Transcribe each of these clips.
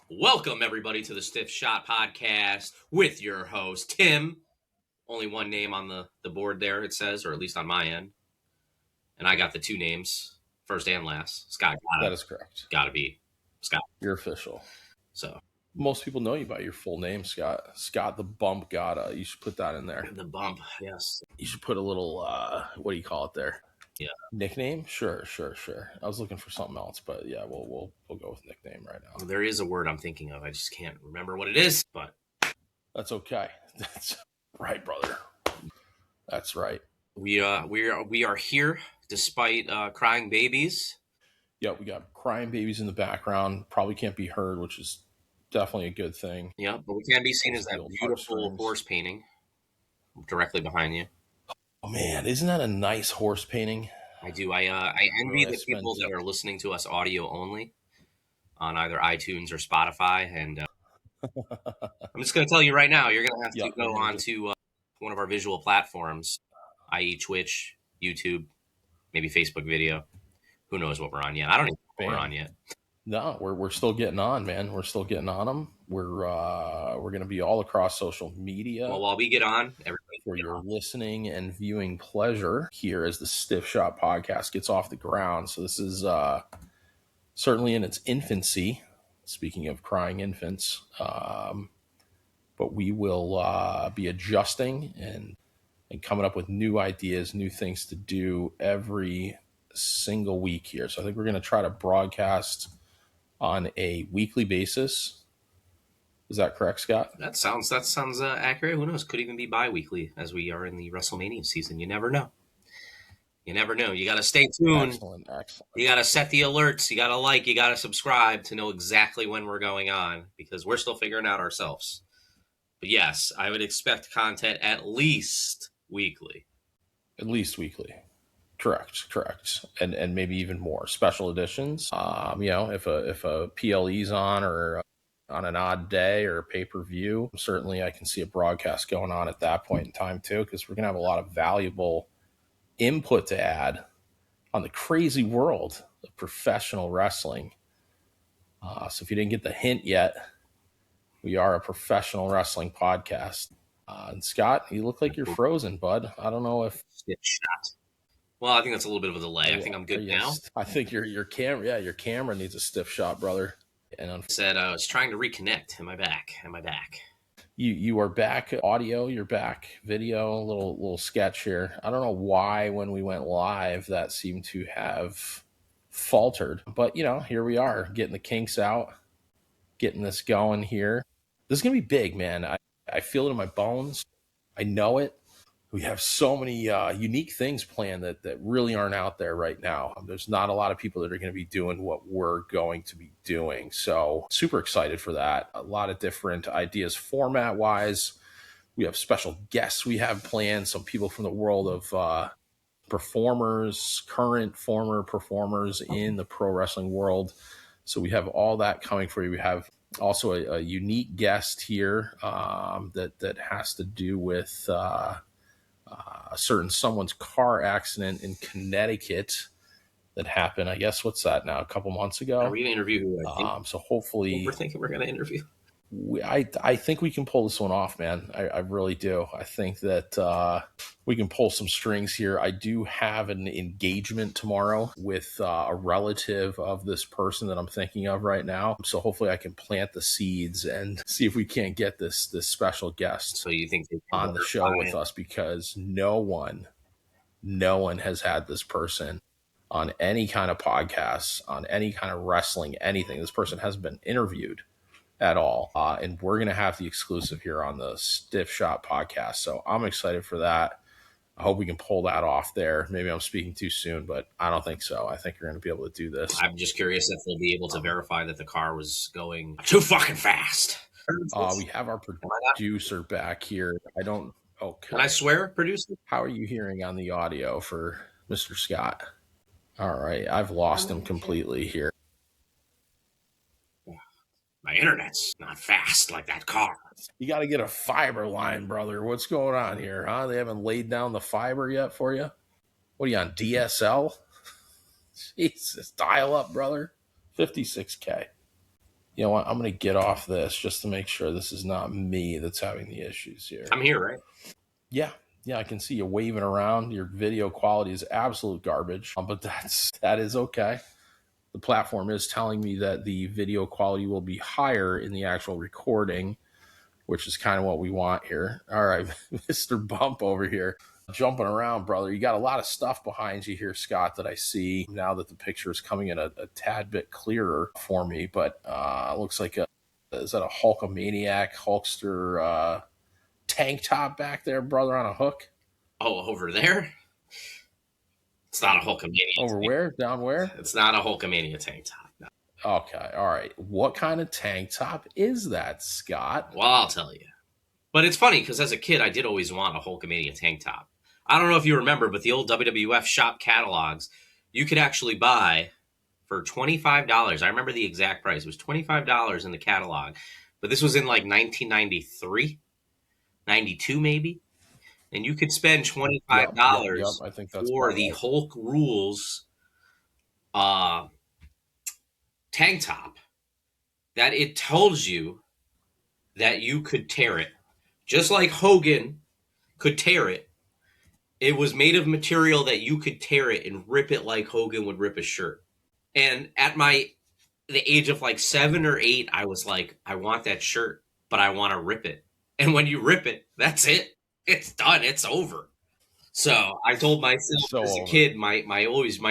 Welcome, everybody, to the Stiff Shot Podcast with your host, Tim. Only one name on the board there, it says, or at least on my end. And I got the two names, first and last. Scott. That is correct. Got to be Scott. You're official. So most people know you by your full name, Scott. Scott the Bump Gotta. You should put that in there. The Bump, yes. You should put a little, what do you call it there? Yeah. Nickname? Sure. I was looking for something else, but yeah, we'll go with nickname right now. There is a word I'm thinking of. I just can't remember what it is, but that's okay. That's right, brother. That's right. We are here despite crying babies. Yeah, we got crying babies in the background. Probably can't be heard, which is definitely a good thing. Yeah, but we can be seen as that beautiful horse painting directly behind you. Oh man, isn't that a nice horse painting? I do. I envy the people that are listening to us audio only on either iTunes or Spotify, and I'm just going to tell you right now, you're going to have to go on to one of our visual platforms, i.e. Twitch, YouTube, maybe Facebook video. Who knows what we're on yet? I don't even know what we're on yet. No, we're still getting on, man. We're still getting on them. We're going to be all across social media. Well, while we get on, everybody for your listening and viewing pleasure here as the Stiff Shot Podcast gets off the ground. So this is certainly in its infancy. Speaking of crying infants, but we will be adjusting and coming up with new ideas, new things to do every single week here. So I think we're going to try to broadcast on a weekly basis. Is that correct, Scott? That sounds accurate. Who knows? Could even be bi-weekly as we are in the WrestleMania season. You never know. You got to stay tuned. Excellent. You got to set the alerts. You got to you got to subscribe to know exactly when we're going on, because we're still figuring out ourselves. But yes, I would expect content at least weekly. At least weekly. Correct. And maybe even more special editions. If a PLE's on or on an odd day or a pay-per-view, certainly I can see a broadcast going on at that point in time too, because we're going to have a lot of valuable input to add on the crazy world of professional wrestling. So if you didn't get the hint yet, we are a professional wrestling podcast. And Scott, you look like you're frozen, bud. I don't know if shot. Well, I think that's a little bit of a delay. I think I'm good now. I think your camera needs a stiff shot, brother. And I said I was trying to reconnect. Am I back? You are back. Audio, you're back. Video, a little sketch here. I don't know why when we went live that seemed to have faltered, but here we are, getting the kinks out, getting this going here. This is gonna be big, man. I feel it in my bones. I know it. We have so many unique things planned that really aren't out there right now. There's not a lot of people that are going to be doing what we're going to be doing. So super excited for that. A lot of different ideas format-wise. We have special guests we have planned. Some people from the world of performers, current, former performers in the pro wrestling world. So we have all that coming for you. We have also a unique guest here that has to do with... someone's car accident in Connecticut that happened. I guess what's that now? A couple months ago. Are we going to interview who? So hopefully, we're thinking we're going to interview. I think we can pull this one off, man. I really do. I think that we can pull some strings here. I do have an engagement tomorrow with a relative of this person that I'm thinking of right now. So hopefully I can plant the seeds and see if we can't get this special guest so you think on the show with us, because no one has had this person on any kind of podcast, on any kind of wrestling, anything. This person hasn't been interviewed at all. And we're going to have the exclusive here on the Stiff Shot Podcast. So I'm excited for that. I hope we can pull that off there. Maybe I'm speaking too soon, but I don't think so. I think you're going to be able to do this. I'm just curious if they'll be able to verify that the car was going too fucking fast. We have our producer back here. Okay. Can I swear, producer? How are you hearing on the audio for Mr. Scott? All right. I've lost him completely here. My internet's not fast like that car. You got to get a fiber line, brother. What's going on here, huh? They haven't laid down the fiber yet for you? What are you on, DSL? Jesus, dial up, brother. $56K. You know what? I'm going to get off this just to make sure this is not me that's having the issues here. I'm here, right? Yeah. Yeah, I can see you waving around. Your video quality is absolute garbage, but that is okay. The platform is telling me that the video quality will be higher in the actual recording, which is kind of what we want here. All right, Mr. Bump over here. Jumping around, brother. You got a lot of stuff behind you here, Scott, that I see now that the picture is coming in a tad bit clearer for me. But looks like is that a Hulkamaniac Hulkster tank top back there, brother, on a hook? Oh, over there? It's not a Hulkamania. Over where? Down where? It's not a Hulkamania tank top. No. Okay, all right. What kind of tank top is that, Scott? Well, I'll tell you. But it's funny because as a kid, I did always want a Hulkamania tank top. I don't know if you remember, but the old WWF shop catalogs, you could actually buy for $25. I remember the exact price. It was $25 in the catalog. But this was in like 1993, 92 maybe. And you could spend $25 I think that's for the Hulk Rules tank top that it tells you that you could tear it. Just like Hogan could tear it. It was made of material that you could tear it and rip it like Hogan would rip a shirt. And at the age of like 7 or 8, I was like, I want that shirt, but I want to rip it. And when you rip it, that's it. It's done. It's over. So I told myself as a kid, my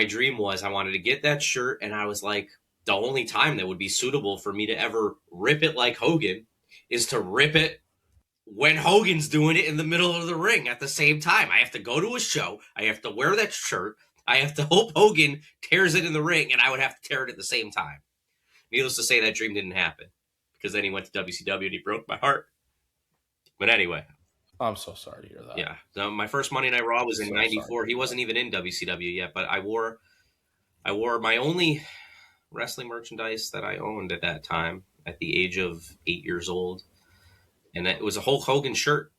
dream was I wanted to get that shirt. And I was like, the only time that would be suitable for me to ever rip it like Hogan is to rip it when Hogan's doing it in the middle of the ring at the same time. I have to go to a show. I have to wear that shirt. I have to hope Hogan tears it in the ring, and I would have to tear it at the same time. Needless to say, that dream didn't happen because then he went to WCW and he broke my heart. But anyway. I'm so sorry to hear that. Yeah. So my first Monday Night Raw was in 94. He wasn't even in WCW yet, but I wore my only wrestling merchandise that I owned at that time at the age of 8 years old. And it was a Hulk Hogan shirt.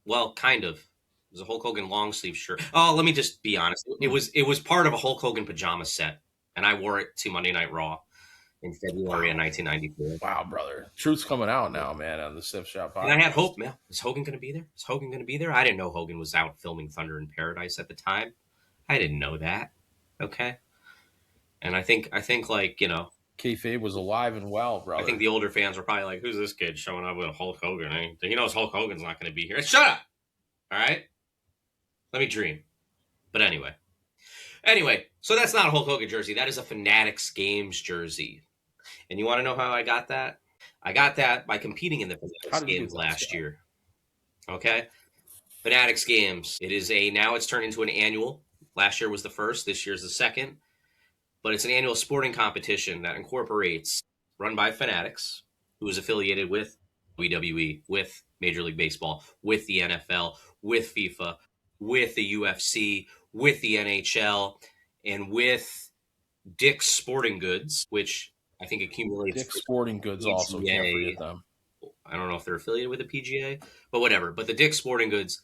Well, kind of. It was a Hulk Hogan long sleeve shirt. Oh, let me just be honest. It was part of a Hulk Hogan pajama set, and I wore it to Monday Night Raw in February of 1994. Wow, brother. Truth's coming out now, man, on the Sip Shop podcast. And I had hope, man. Is Hogan going to be there? Is Hogan going to be there? I didn't know Hogan was out filming Thunder in Paradise at the time. I didn't know that. Okay. And I think like, you know, kayfabe was alive and well, brother. I think the older fans were probably like, who's this kid showing up with Hulk Hogan? He knows Hulk Hogan's not going to be here. Shut up! All right? Let me dream. But anyway, so that's not a Hulk Hogan jersey. That is a Fanatics Games jersey. And you want to know how I got that? I got that by competing in the Fanatics Games last year. Okay? Fanatics Games. Now it's turned into an annual. Last year was the first. This year's the second. But it's an annual sporting competition that incorporates, run by Fanatics, who is affiliated with WWE, with Major League Baseball, with the NFL, with FIFA, with the UFC, with the NHL, and with Dick's Sporting Goods, which I think accumulates. Dick's Sporting Goods PGA. Also, can't forget them. I don't know if they're affiliated with the PGA, but whatever. But the Dick's Sporting Goods,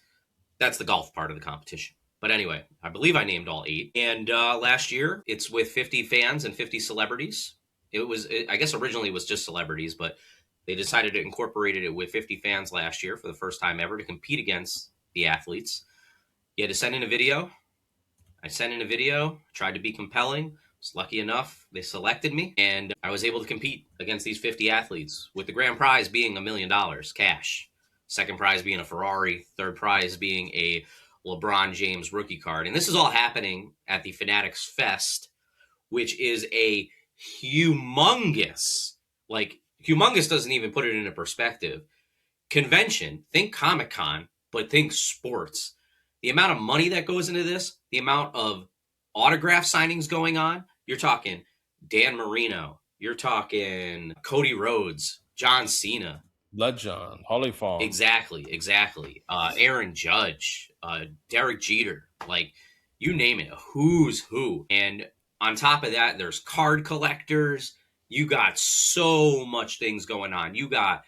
that's the golf part of the competition. But anyway, I believe I named all 8. And last year, it's with 50 fans and 50 celebrities. I guess originally it was just celebrities, but they decided to incorporate it with 50 fans last year for the first time ever to compete against the athletes. You had to send in a video. I sent in a video, tried to be compelling. Was lucky enough, they selected me, and I was able to compete against these 50 athletes, with the grand prize being $1 million cash. Second prize being a Ferrari. Third prize being a LeBron James rookie card. And this is all happening at the Fanatics Fest, which is a humongous doesn't even put it into perspective, convention. Think Comic-Con, but think sports. The amount of money that goes into this, the amount of autograph signings going on, you're talking Dan Marino, you're talking Cody Rhodes, John Cena, Legend, Holyfield. Exactly. Aaron Judge, Derek Jeter, like you name it, who's who. And on top of that, there's card collectors. You got so much things going on. You got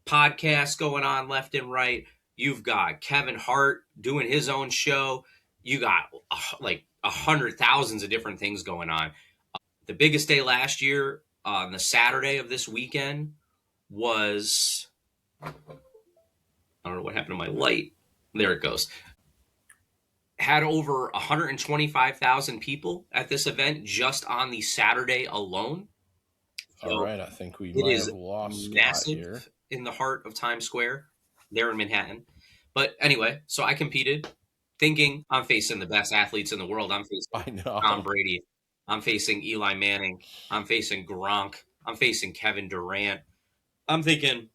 podcasts going on left and right. You've got Kevin Hart doing his own show. You got like 100,000 of different things going on. The biggest day last year on the Saturday of this weekend was, I don't know what happened to my light. There it goes. Had over 125,000 people at this event just on the Saturday alone. So all right, I think we it might is have lost massive here in the heart of Times Square there in Manhattan. But anyway, so I competed thinking I'm facing the best athletes in the world. I'm facing Tom Brady. I'm facing Eli Manning. I'm facing Gronk. I'm facing Kevin Durant. I'm thinking,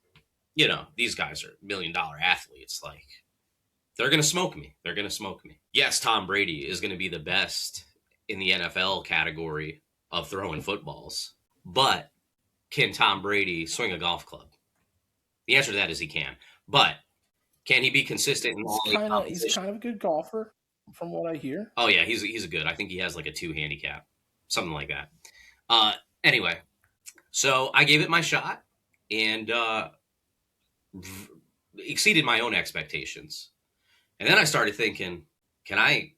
you know, these guys are $1 million athletes. Like, they're going to smoke me. They're going to smoke me. Yes, Tom Brady is going to be the best in the NFL category of throwing footballs. But can Tom Brady swing a golf club? The answer to that is he can. But can he be consistent in all competition? He's kind of a good golfer, from what I hear. Oh, yeah, he's a good. I think he has like a 2 handicap, something like that. Anyway, so I gave it my shot and exceeded my own expectations. And then I started thinking, can I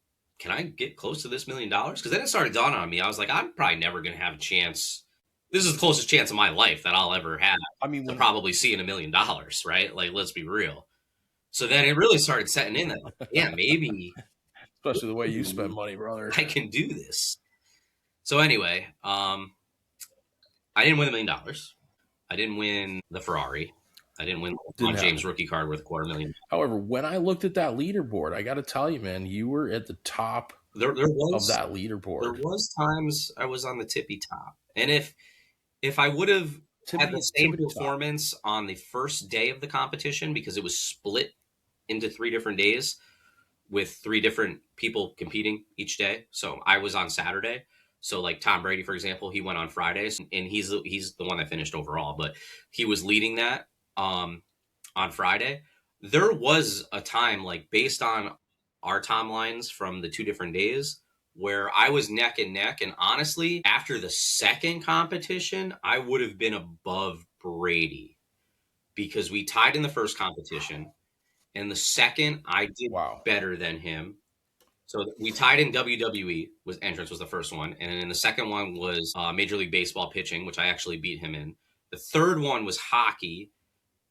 get close to this $1 million? Because then it started dawning on me. I was like, I'm probably never going to have a chance. This is the closest chance of my life that I'll ever have. I mean, to probably seeing $1 million, right? Like, let's be real. So then it really started setting in that, yeah, maybe. Especially the way you spend money, brother. I can do this. So anyway, I didn't win $1 million. I didn't win the Ferrari. I didn't win the James rookie card worth $250,000. However, when I looked at that leaderboard, I got to tell you, man, you were at the top of that leaderboard. There was times I was on the tippy top. And if I would have had the same performance on the first day of the competition, because it was split into 3 different days with 3 different people competing each day. So I was on Saturday. So like Tom Brady, for example, he went on Fridays, and he's the one that finished overall, but he was leading that on Friday. There was a time, like based on our timelines from the 2 different days, where I was neck and neck. And honestly, after the second competition, I would have been above Brady because we tied in the first competition. And the second, I did better than him. So we tied in WWE, entrance was the first one. And then the second one was Major League Baseball pitching, which I actually beat him in. The third one was hockey.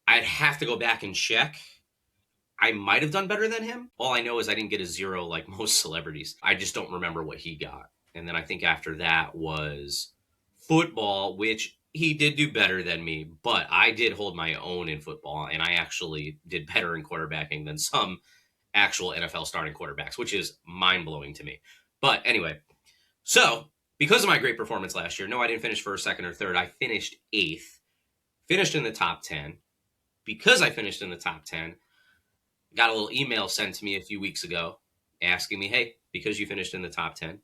I'd have to go back and check. I might have done better than him. All I know is I didn't get a 0 like most celebrities. I just don't remember what he got. And then I think after that was football, which he did do better than me, but I did hold my own in football, and I actually did better in quarterbacking than some actual NFL starting quarterbacks, which is mind-blowing to me. But anyway, so because of my great performance last year, no, I didn't finish first, second, or third. I finished 8th, finished in the top 10. Because I finished in the top 10, got a little email sent to me a few weeks ago asking me, hey, because you finished in the top 10,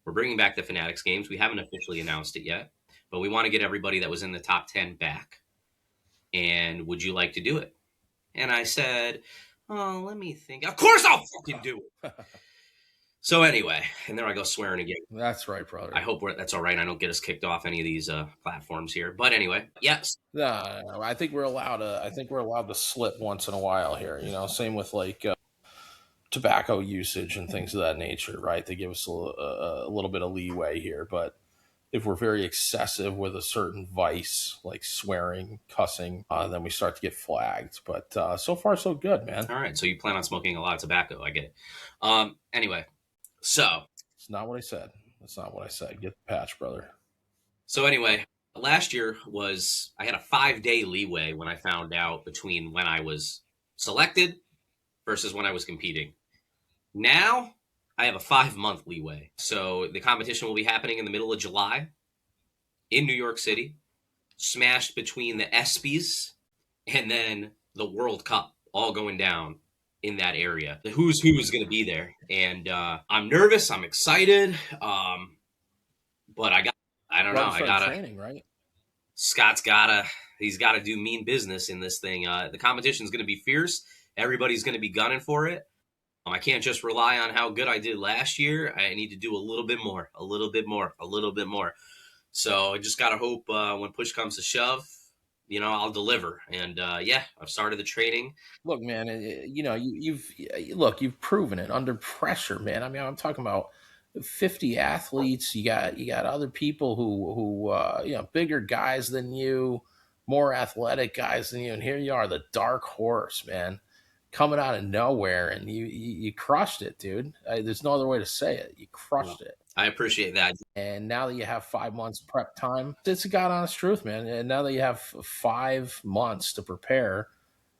we're bringing back the Fanatics games. We haven't officially announced it yet, but we want to get everybody that was in the top 10 back. And would you like to do it? And I said, oh, let me think. Of course I'll fucking do it. So anyway, and there I go swearing again. That's right, brother. I hope that's all right. I don't get us kicked off any of these platforms here. But anyway, yes. No, I think we're allowed to slip once in a while here. You know, same with like tobacco usage and things of that nature, right? They give us a little bit of leeway here, but if we're very excessive with a certain vice, like swearing, cussing, then we start to get flagged. But so far, so good, man. All right. So you plan on smoking a lot of tobacco. I get it. Anyway, so. It's not what I said. That's not what I said. Get the patch, brother. So anyway, last year I had a 5-day leeway when I found out between when I was selected versus when I was competing. Now I have a 5-month leeway. So the competition will be happening in the middle of July in New York City, smashed between the ESPYs and then the World Cup, all going down in that area. The who's who is going to be there. And I'm nervous. I'm excited. But I don't know. I got to training, right? Scott's he's got to do mean business in this thing. The competition is going to be fierce. Everybody's going to be gunning for it. I can't just rely on how good I did last year. I need to do a little bit more. So I just got to hope when push comes to shove, you know, I'll deliver. And yeah, I've started the training. Look, man, you know, you've proven it under pressure, man. I mean, I'm talking about 50 athletes. You got other people who bigger guys than you, more athletic guys than you, and here you are, the dark horse, man, coming out of nowhere, and you crushed it, dude. There's no other way to say it. You crushed it. I appreciate that. And now that you have 5 months prep time, it's a God honest truth, man. And now that you have 5 months to prepare,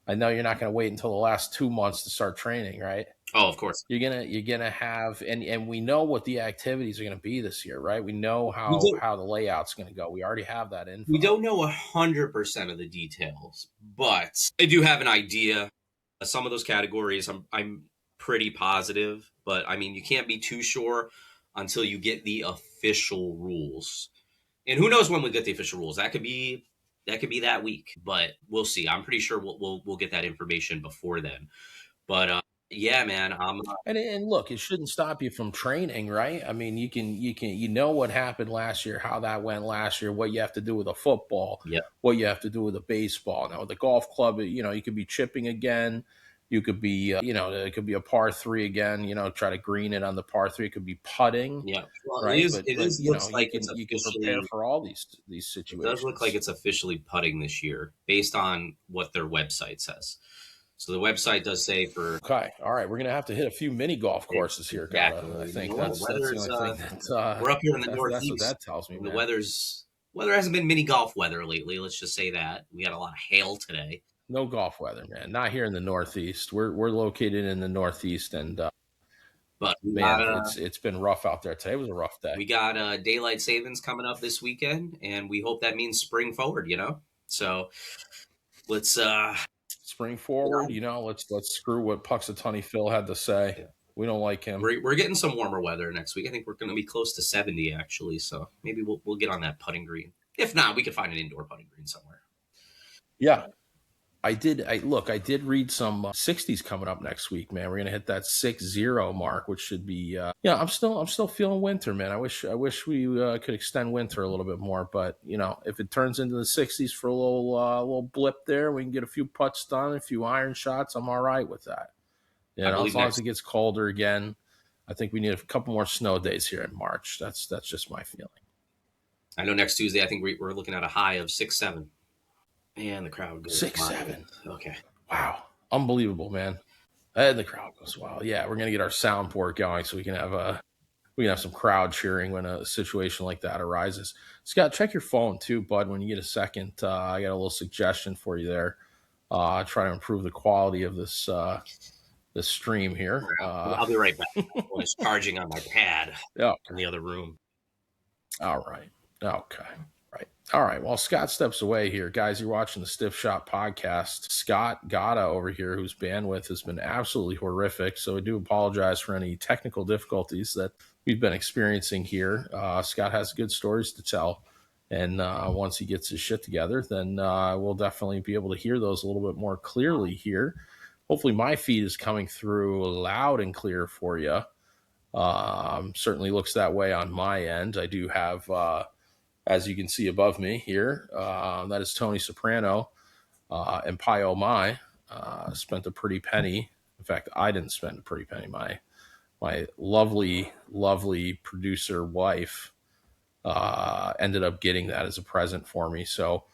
I know you're not going to wait until the last 2 months to start training, right? Oh, of course. You're gonna have, and we know what the activities are gonna be this year, right? We know how the layout's gonna go. We already have that info. We don't know 100% of the details, but I do have an idea. Some of those categories, I'm pretty positive, but I mean, you can't be too sure until you get the official rules. And who knows when we get the official rules? That could be that week, but we'll see. I'm pretty sure we'll get that information before then. But yeah, man. And look, it shouldn't stop you from training, right? I mean, you know what happened last year, how that went last year, what you have to do with a football, what you have to do with a baseball. Now with the golf club, you could be chipping again. You could be, it could be a par 3 again. Try to green it on the par 3. It could be putting. Yeah, well, right. You can prepare for all these situations. It does look like it's officially putting this year, based on what their website says. So the website does say for okay, all right, we're gonna have to hit a few mini golf courses here. Exactly. I think that's the only thing that we're up here in the Northeast. That's what that tells me. The weather hasn't been mini golf weather lately. Let's just say that we had a lot of hail today. No golf weather, man. Not here in the Northeast. We're located in the Northeast, and but man, it's been rough out there. Today was a rough day. We got daylight savings coming up this weekend, and we hope that means spring forward. So let's spring forward. Let's screw what Puxatawny Phil had to say. Yeah. We don't like him. We're getting some warmer weather next week. I think we're going to be close to 70 actually. So maybe we'll get on that putting green. If not, we can find an indoor putting green somewhere. Yeah. I did read some 60s coming up next week, man. We're going to hit that 6-0 mark, which should be, I'm still feeling winter, man. I wish we could extend winter a little bit more, but if it turns into the 60s for a little blip there, we can get a few putts done, a few iron shots. I'm all right with that. As long as it gets colder again, I think we need a couple more snow days here in March. That's just my feeling. I know next Tuesday, I think we're looking at a high of 6-7. And the crowd goes 6-7. Okay. Wow. Unbelievable, man. And the crowd goes wild. Yeah, we're gonna get our soundboard going so we can have some crowd cheering when a situation like that arises. Scott, check your phone too, bud, when you get a second. I got a little suggestion for you there. Try to improve the quality of this stream here. I'll be right back. I was charging on my pad in the other room. All right. Okay. Right. All right. Well, Scott steps away here. Guys, you're watching the Stiff Shot podcast. Scott Gata over here, whose bandwidth has been absolutely horrific. So I do apologize for any technical difficulties that we've been experiencing here. Scott has good stories to tell. And once he gets his shit together, then we'll definitely be able to hear those a little bit more clearly here. Hopefully my feed is coming through loud and clear for you. Certainly looks that way on my end. I do have... as you can see above me here, that is Tony Soprano and Pi Oh My. Spent a pretty penny. In fact, I didn't spend a pretty penny. My lovely, lovely producer wife ended up getting that as a present for me. So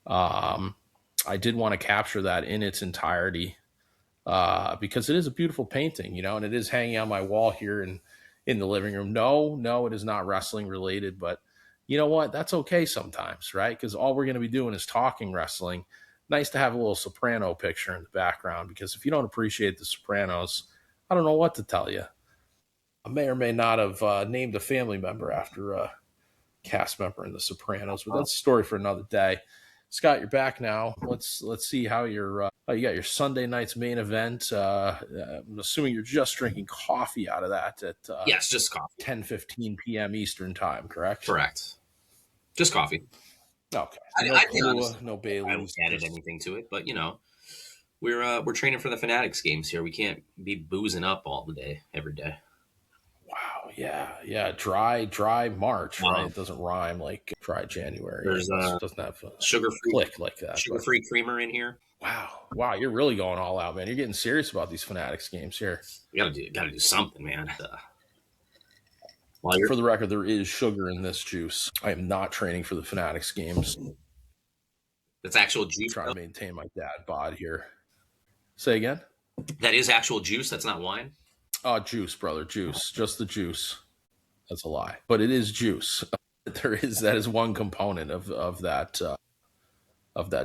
I did want to capture that in its entirety because it is a beautiful painting, and it is hanging on my wall here in the living room. No, it is not wrestling related, but you know what? That's okay sometimes, right? Because all we're going to be doing is talking wrestling. Nice to have a little Soprano picture in the background, because if you don't appreciate the Sopranos, I don't know what to tell you. I may or may not have named a family member after a cast member in the Sopranos, but that's a story for another day. Scott, you're back now. Let's see how you got your Sunday night's main event. I'm assuming you're just drinking coffee out of that at yes, just coffee. 10:15 p.m. Eastern time, correct? Correct. Just coffee. Okay. No Bailey's. I haven't added anything to it, but we're training for the Fanatics games here. We can't be boozing up all the day, every day. Wow. Yeah. Dry March, right? It doesn't rhyme like dry January. There's doesn't have a sugar-free click like that. Sugar-free creamer in here. Wow. You're really going all out, man. You're getting serious about these Fanatics games here. You gotta do something, man. For the record, there is sugar in this juice. I am not training for the Fanatics games. That's actual juice. Trying to maintain my dad bod here. Say again? That is actual juice. That's not wine. Oh, juice, brother, juice. Just the juice. That's a lie, but it is juice. That is one component of that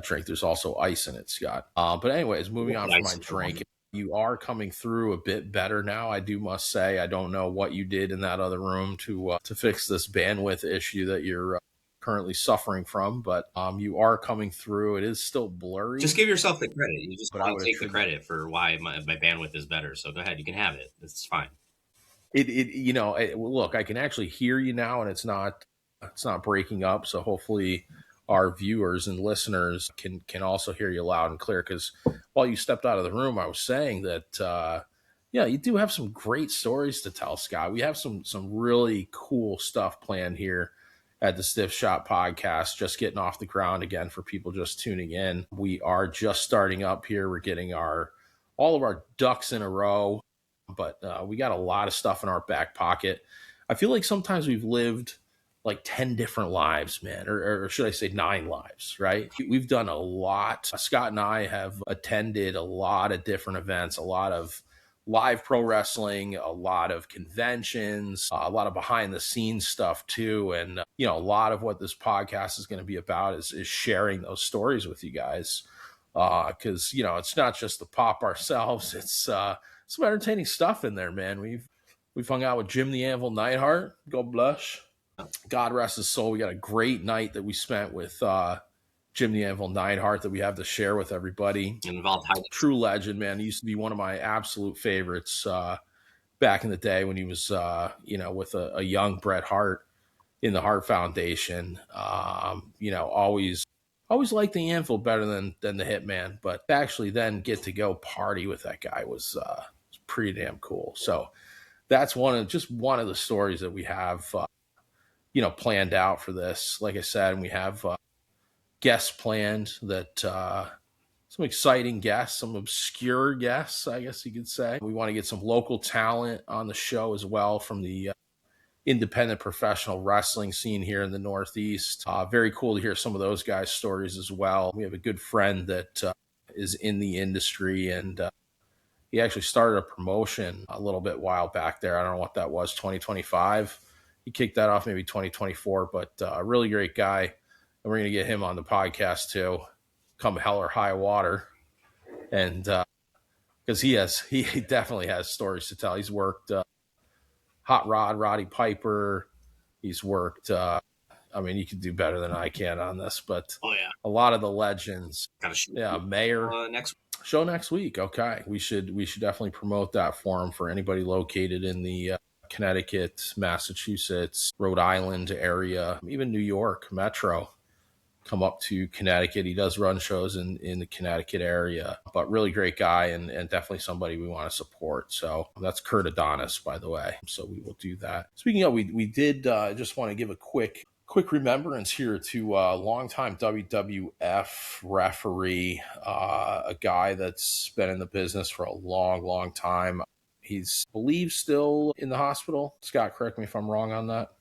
drink. There's also ice in it, Scott. But anyways, moving on from my drink. You are coming through a bit better now, I must say. I don't know what you did in that other room to fix this bandwidth issue that you're currently suffering from, but you are coming through. It is still blurry. Just give yourself the credit. You just want to take the credit for why my bandwidth is better. So go ahead, you can have it. It's fine. Look, I can actually hear you now, and it's not breaking up. So hopefully our viewers and listeners can also hear you loud and clear. Because while you stepped out of the room, I was saying that you do have some great stories to tell, Scott. We have some really cool stuff planned here at the Stiff Shot Podcast, just getting off the ground again for people just tuning in. We are just starting up here. We're getting all of our ducks in a row, but we got a lot of stuff in our back pocket. I feel like sometimes we've lived like 10 different lives, man, or should I say 9 lives, right? We've done a lot. Scott and I have attended a lot of different events, a lot of live pro wrestling, a lot of conventions, a lot of behind the scenes stuff too. And, a lot of what this podcast is going to be about is sharing those stories with you guys. Cause it's not just to pop ourselves. It's some entertaining stuff in there, man. We've hung out with Jim the Anvil Neidhart. God bless. God rest his soul. We got a great night that we spent with Jim the Anvil Neidhart that we have to share with everybody. Involved true legend, man. He used to be one of my absolute favorites back in the day when he was, with a young Bret Hart in the Hart Foundation. Always liked the Anvil better than the Hitman, but actually then get to go party with that guy was pretty damn cool. So that's one of the stories that we have, planned out for this. Like I said, and we have guests planned that some exciting guests, some obscure guests, I guess you could say. We want to get some local talent on the show as well from the independent professional wrestling scene here in the Northeast. Very cool to hear some of those guys' stories as well. We have a good friend that is in the industry, and he actually started a promotion a little bit while back there. I don't know what that was, 2025. He kicked that off maybe 2024, but a really great guy. And we're going to get him on the podcast too, come hell or high water. And because he definitely has stories to tell. He's worked Hot Rod, Roddy Piper. He's worked, you could do better than I can on this, but a lot of the legends. Mayor. Show next week. Okay. We should definitely promote that for him for anybody located in the Connecticut, Massachusetts, Rhode Island area, even New York Metro. Come up to Connecticut. He does run shows in the Connecticut area, but really great guy and definitely somebody we want to support. So that's Kurt Adonis, by the way. So we will do that. Speaking of, we did just want to give a quick remembrance here to longtime WWF referee, a guy that's been in the business for a long, long time. He's believed still in the hospital. Scott, correct me if I'm wrong on that.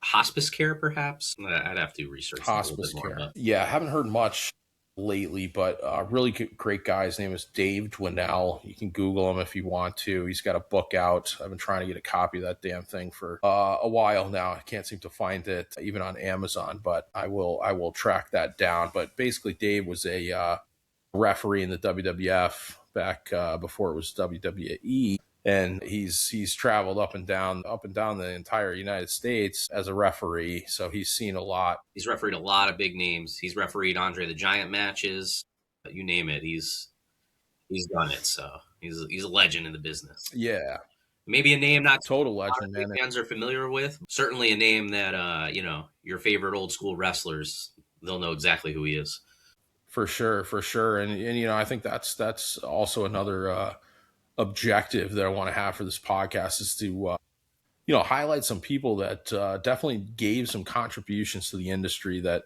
Hospice care, perhaps? I'd have to research hospice that a little bit more. Yeah, I haven't heard much lately, but a really great guy. His name is Dave Dwinell. You can Google him if you want to. He's got a book out. I've been trying to get a copy of that damn thing for a while now. I can't seem to find it even on Amazon, but I will track that down. But basically, Dave was a referee in the WWF back before it was WWE. And he's traveled up and down the entire United States as a referee. So he's seen a lot. He's refereed a lot of big names. He's refereed Andre the Giant matches. You name it. He's done it. So he's a legend in the business. Yeah. Maybe a name not total legend, man. Fans are familiar with. Certainly a name that your favorite old school wrestlers, they'll know exactly who he is. For sure. And I think that's also another objective that I want to have for this podcast is to highlight some people that definitely gave some contributions to the industry that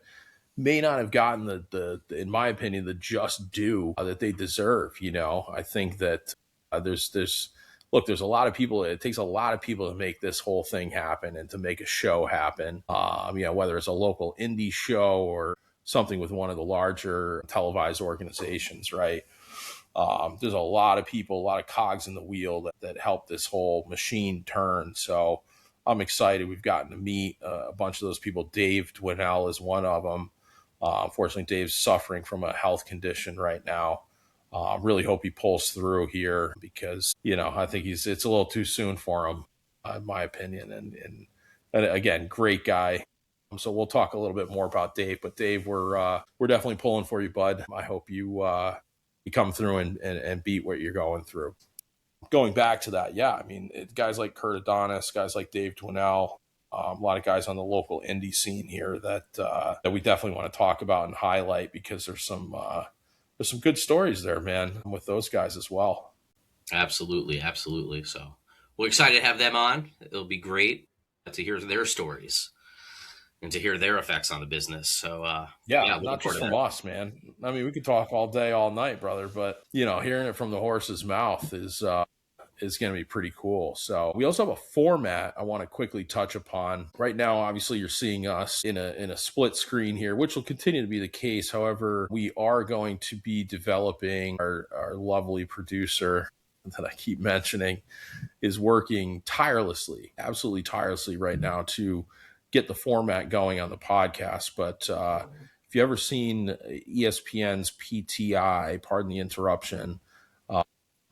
may not have gotten the in my opinion the just due that they deserve. I think that there's look, there's a lot of people. It takes a lot of people to make this whole thing happen and to make a show happen. Whether it's a local indie show or something with one of the larger televised organizations, right? There's a lot of people, a lot of cogs in the wheel that help this whole machine turn. So I'm excited. We've gotten to meet a bunch of those people. Dave Dwinell is one of them. Unfortunately, Dave's suffering from a health condition right now. Really hope he pulls through here because, I think it's a little too soon for him, in my opinion. And again, great guy. So we'll talk a little bit more about Dave. But Dave, we're definitely pulling for you, bud. I hope you come through and beat what you're going through. Going back to that, yeah, I mean, guys like Kurt Adonis, guys like Dave Dwinell, a lot of guys on the local indie scene here that we definitely want to talk about and highlight because there's some good stories there, man, with those guys as well. Absolutely. So we're excited to have them on. It'll be great to hear their stories and to hear their effects on the business. So not just from us, man. I mean, we could talk all day, all night, brother, but hearing it from the horse's mouth is going to be pretty cool. So we also have a format I want to quickly touch upon. Right now, obviously, you're seeing us in a split screen here, which will continue to be the case. However, we are going to be developing our lovely producer that I keep mentioning is working tirelessly, absolutely tirelessly right now to get the format going on the podcast. But if you ever seen ESPN's PTI, pardon the interruption,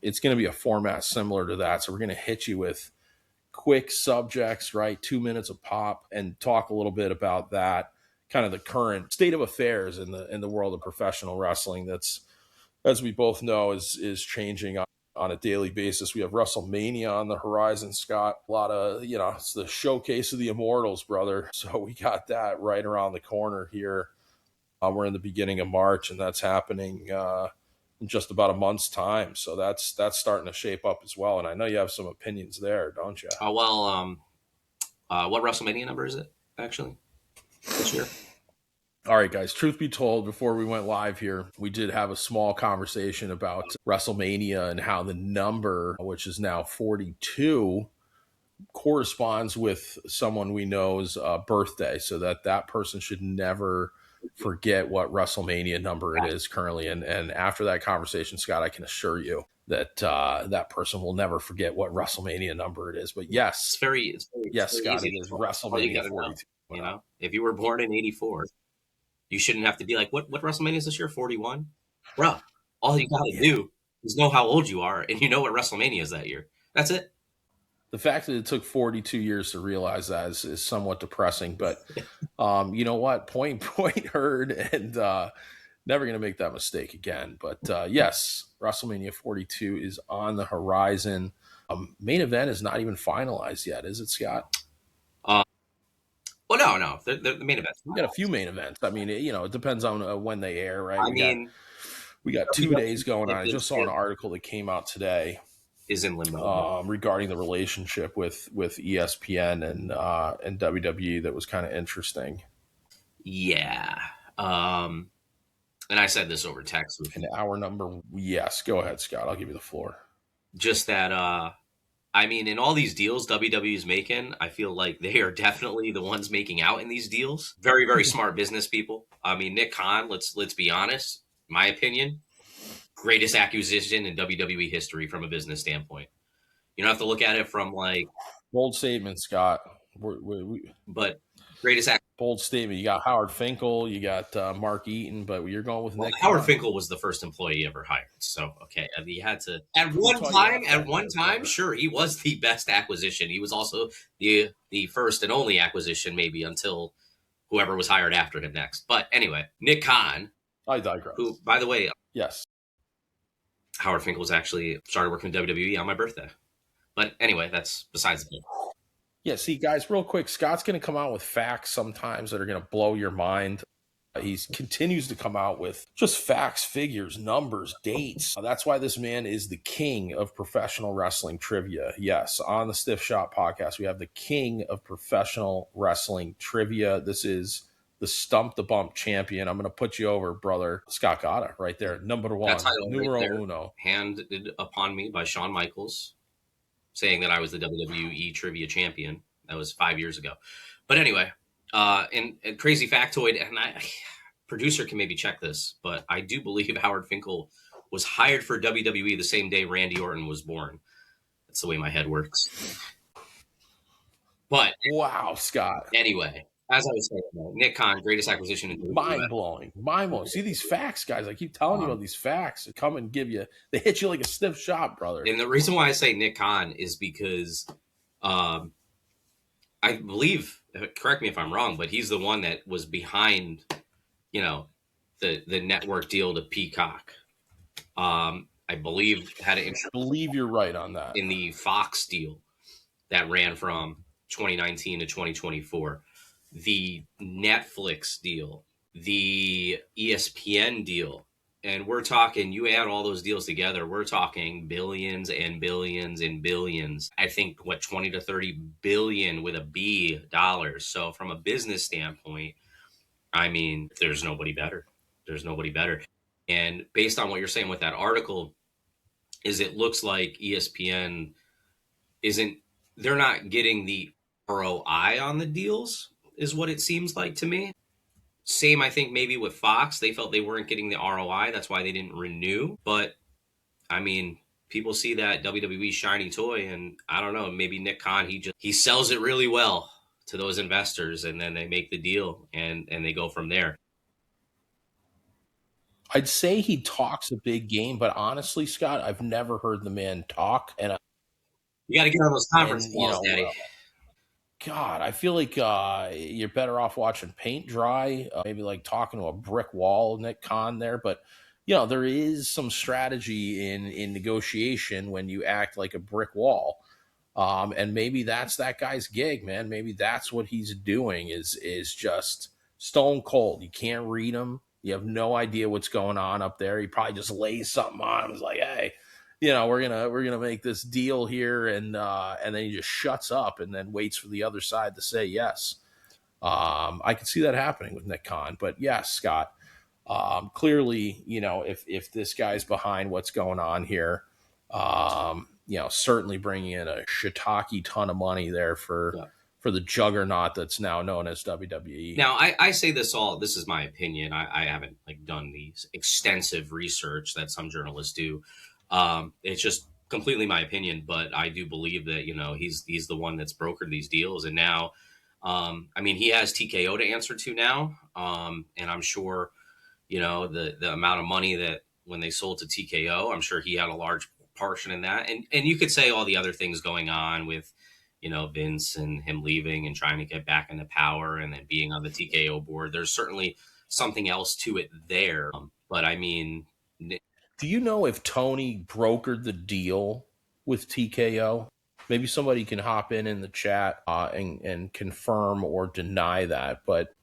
it's going to be a format similar to that. So we're going to hit you with quick subjects, right? 2 minutes of pop, and talk a little bit about that, kind of the current state of affairs in the world of professional wrestling. That's, as we both know, is changing on a daily basis. We have WrestleMania on the horizon, Scott. A lot of, it's the showcase of the immortals, brother. So we got that right around the corner here. We're in the beginning of March, and that's happening in just about a month's time. So that's starting to shape up as well. And I know you have some opinions there, don't you? What WrestleMania number is it actually this year? All right, guys, truth be told, before we went live here, we did have a small conversation about WrestleMania and how the number, which is now 42, corresponds with someone we know's birthday, so that person should never forget what WrestleMania number it is currently. And after that conversation, Scott, I can assure you that that person will never forget what WrestleMania number it is. But yes, it's very Scott, it is WrestleMania 42. Know, if you were born in 84, you shouldn't have to be like, what WrestleMania is this year? 41? Bro, all you got to do is know how old you are, and you know what WrestleMania is that year. That's it. The fact that it took 42 years to realize that is somewhat depressing. But you know what? Point heard, and never going to make that mistake again. But yes, WrestleMania 42 is on the horizon. Main event is not even finalized yet, is it, Scott? Well, no. The main event. We got a few main events. I mean, it depends on when they air, right? We got 2 days going on. I just saw an article that came out today. Is in limbo regarding the relationship with ESPN and WWE. That was kind of interesting. Yeah. And I said this over text. An hour number. Yes. Go ahead, Scott. I'll give you the floor. Just that, in all these deals WWE is making, I feel like they are definitely the ones making out in these deals. Very, very smart business people. I mean, Nick Khan, let's be honest, my opinion, greatest acquisition in WWE history from a business standpoint. You don't have to look at it from like bold statement, Scott. But greatest bold statement. You got Howard Finkel, you got Mark Eaton, but you're going with Nick. Howard Finkel was the first employee ever hired. So okay, I mean, you had to at one time, sure, he was the best acquisition. He was also the first and only acquisition, maybe until whoever was hired after him next. But anyway, Nick Khan. I digress. Who, by the way, yes. Howard Finkel was actually started working with WWE on my birthday. But anyway, that's besides the point. Yeah, see, guys, real quick, Scott's going to come out with facts sometimes that are going to blow your mind. He continues to come out with just facts, figures, numbers, dates. That's why this man is the king of professional wrestling trivia. Yes, on the Stiff Shot podcast, we have the king of professional wrestling trivia. This is the Stump the Bump champion. I'm going to put you over, brother. Scott Gata, right there. Number one. Numero uno. Handed upon me by Shawn Michaels saying that I was the WWE trivia champion. That was 5 years ago. But anyway, and crazy factoid, and producer can maybe check this, but I do believe Howard Finkel was hired for WWE the same day Randy Orton was born. That's the way my head works. But wow, Scott. Anyway, as I was saying, Nick Khan, greatest acquisition in mind blowing. See these facts, guys. I keep telling you about these facts. They come and they hit you like a stiff shot, brother. And the reason why I say Nick Khan is because I believe, correct me if I'm wrong, but he's the one that was behind, the network deal to Peacock. I believe had an interest. I believe you're right on that. In the Fox deal that ran from 2019 to 2024, the Netflix deal, the ESPN deal, and we're talking, you add all those deals together, we're talking billions and billions and billions. I think 20 to 30 billion with a B dollars. So from a business standpoint, I mean, there's nobody better. And based on what you're saying with that article, is it looks like ESPN they're not getting the ROI on the deals, is what it seems like to me. Same, I think, maybe with Fox. They felt they weren't getting the ROI. That's why they didn't renew. But, I mean, people see that WWE shiny toy, and I don't know, maybe Nick Khan, he sells it really well to those investors, and then they make the deal, and they go from there. I'd say he talks a big game, but honestly, Scott, I've never heard the man talk. And you got to get on those conference calls, Daddy. God, I feel like you're better off watching paint dry, maybe like talking to a brick wall, Nick Khan there. But, there is some strategy in negotiation when you act like a brick wall. And maybe that's that guy's gig, man. Maybe that's what he's doing is just stone cold. You can't read him. You have no idea what's going on up there. He probably just lays something on him. He's like, hey, we're gonna make this deal here, and then he just shuts up and then waits for the other side to say yes. I can see that happening with Nick Khan, but yes, Scott. Clearly, if this guy's behind what's going on here, certainly bringing in a shiitake ton of money there for the juggernaut that's now known as WWE. Now, I say this is my opinion. I haven't done these extensive research that some journalists do. It's just completely my opinion, but I do believe that, he's the one that's brokered these deals. And now, he has TKO to answer to now. And I'm sure, the amount of money that when they sold to TKO, I'm sure he had a large portion in that. And you could say all the other things going on with, Vince and him leaving and trying to get back into power and then being on the TKO board. There's certainly something else to it there. But I mean, do you know if Tony brokered the deal with TKO? Maybe somebody can hop in the chat and confirm or deny that. But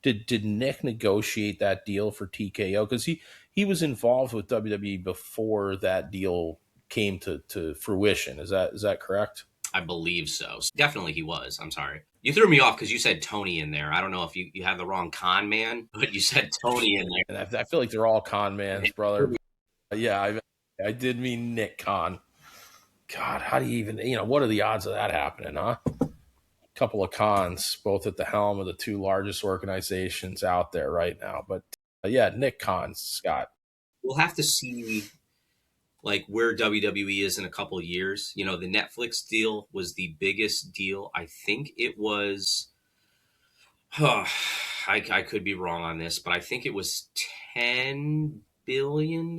did Nick negotiate that deal for TKO? Because he was involved with WWE before that deal came to fruition. Is that correct? I believe so. Definitely he was. I'm sorry. You threw me off because you said Tony in there. I don't know if you had the wrong con man, but you said Tony in there. And I feel like they're all con mans, brother. Yeah, I did mean Nick Khan. God, how do you even, what are the odds of that happening, huh? A couple of cons, both at the helm of the two largest organizations out there right now. But Nick Khan, Scott. We'll have to see where WWE is in a couple of years. The Netflix deal was the biggest deal. I think it was, I could be wrong on this, but I think it was $10 billion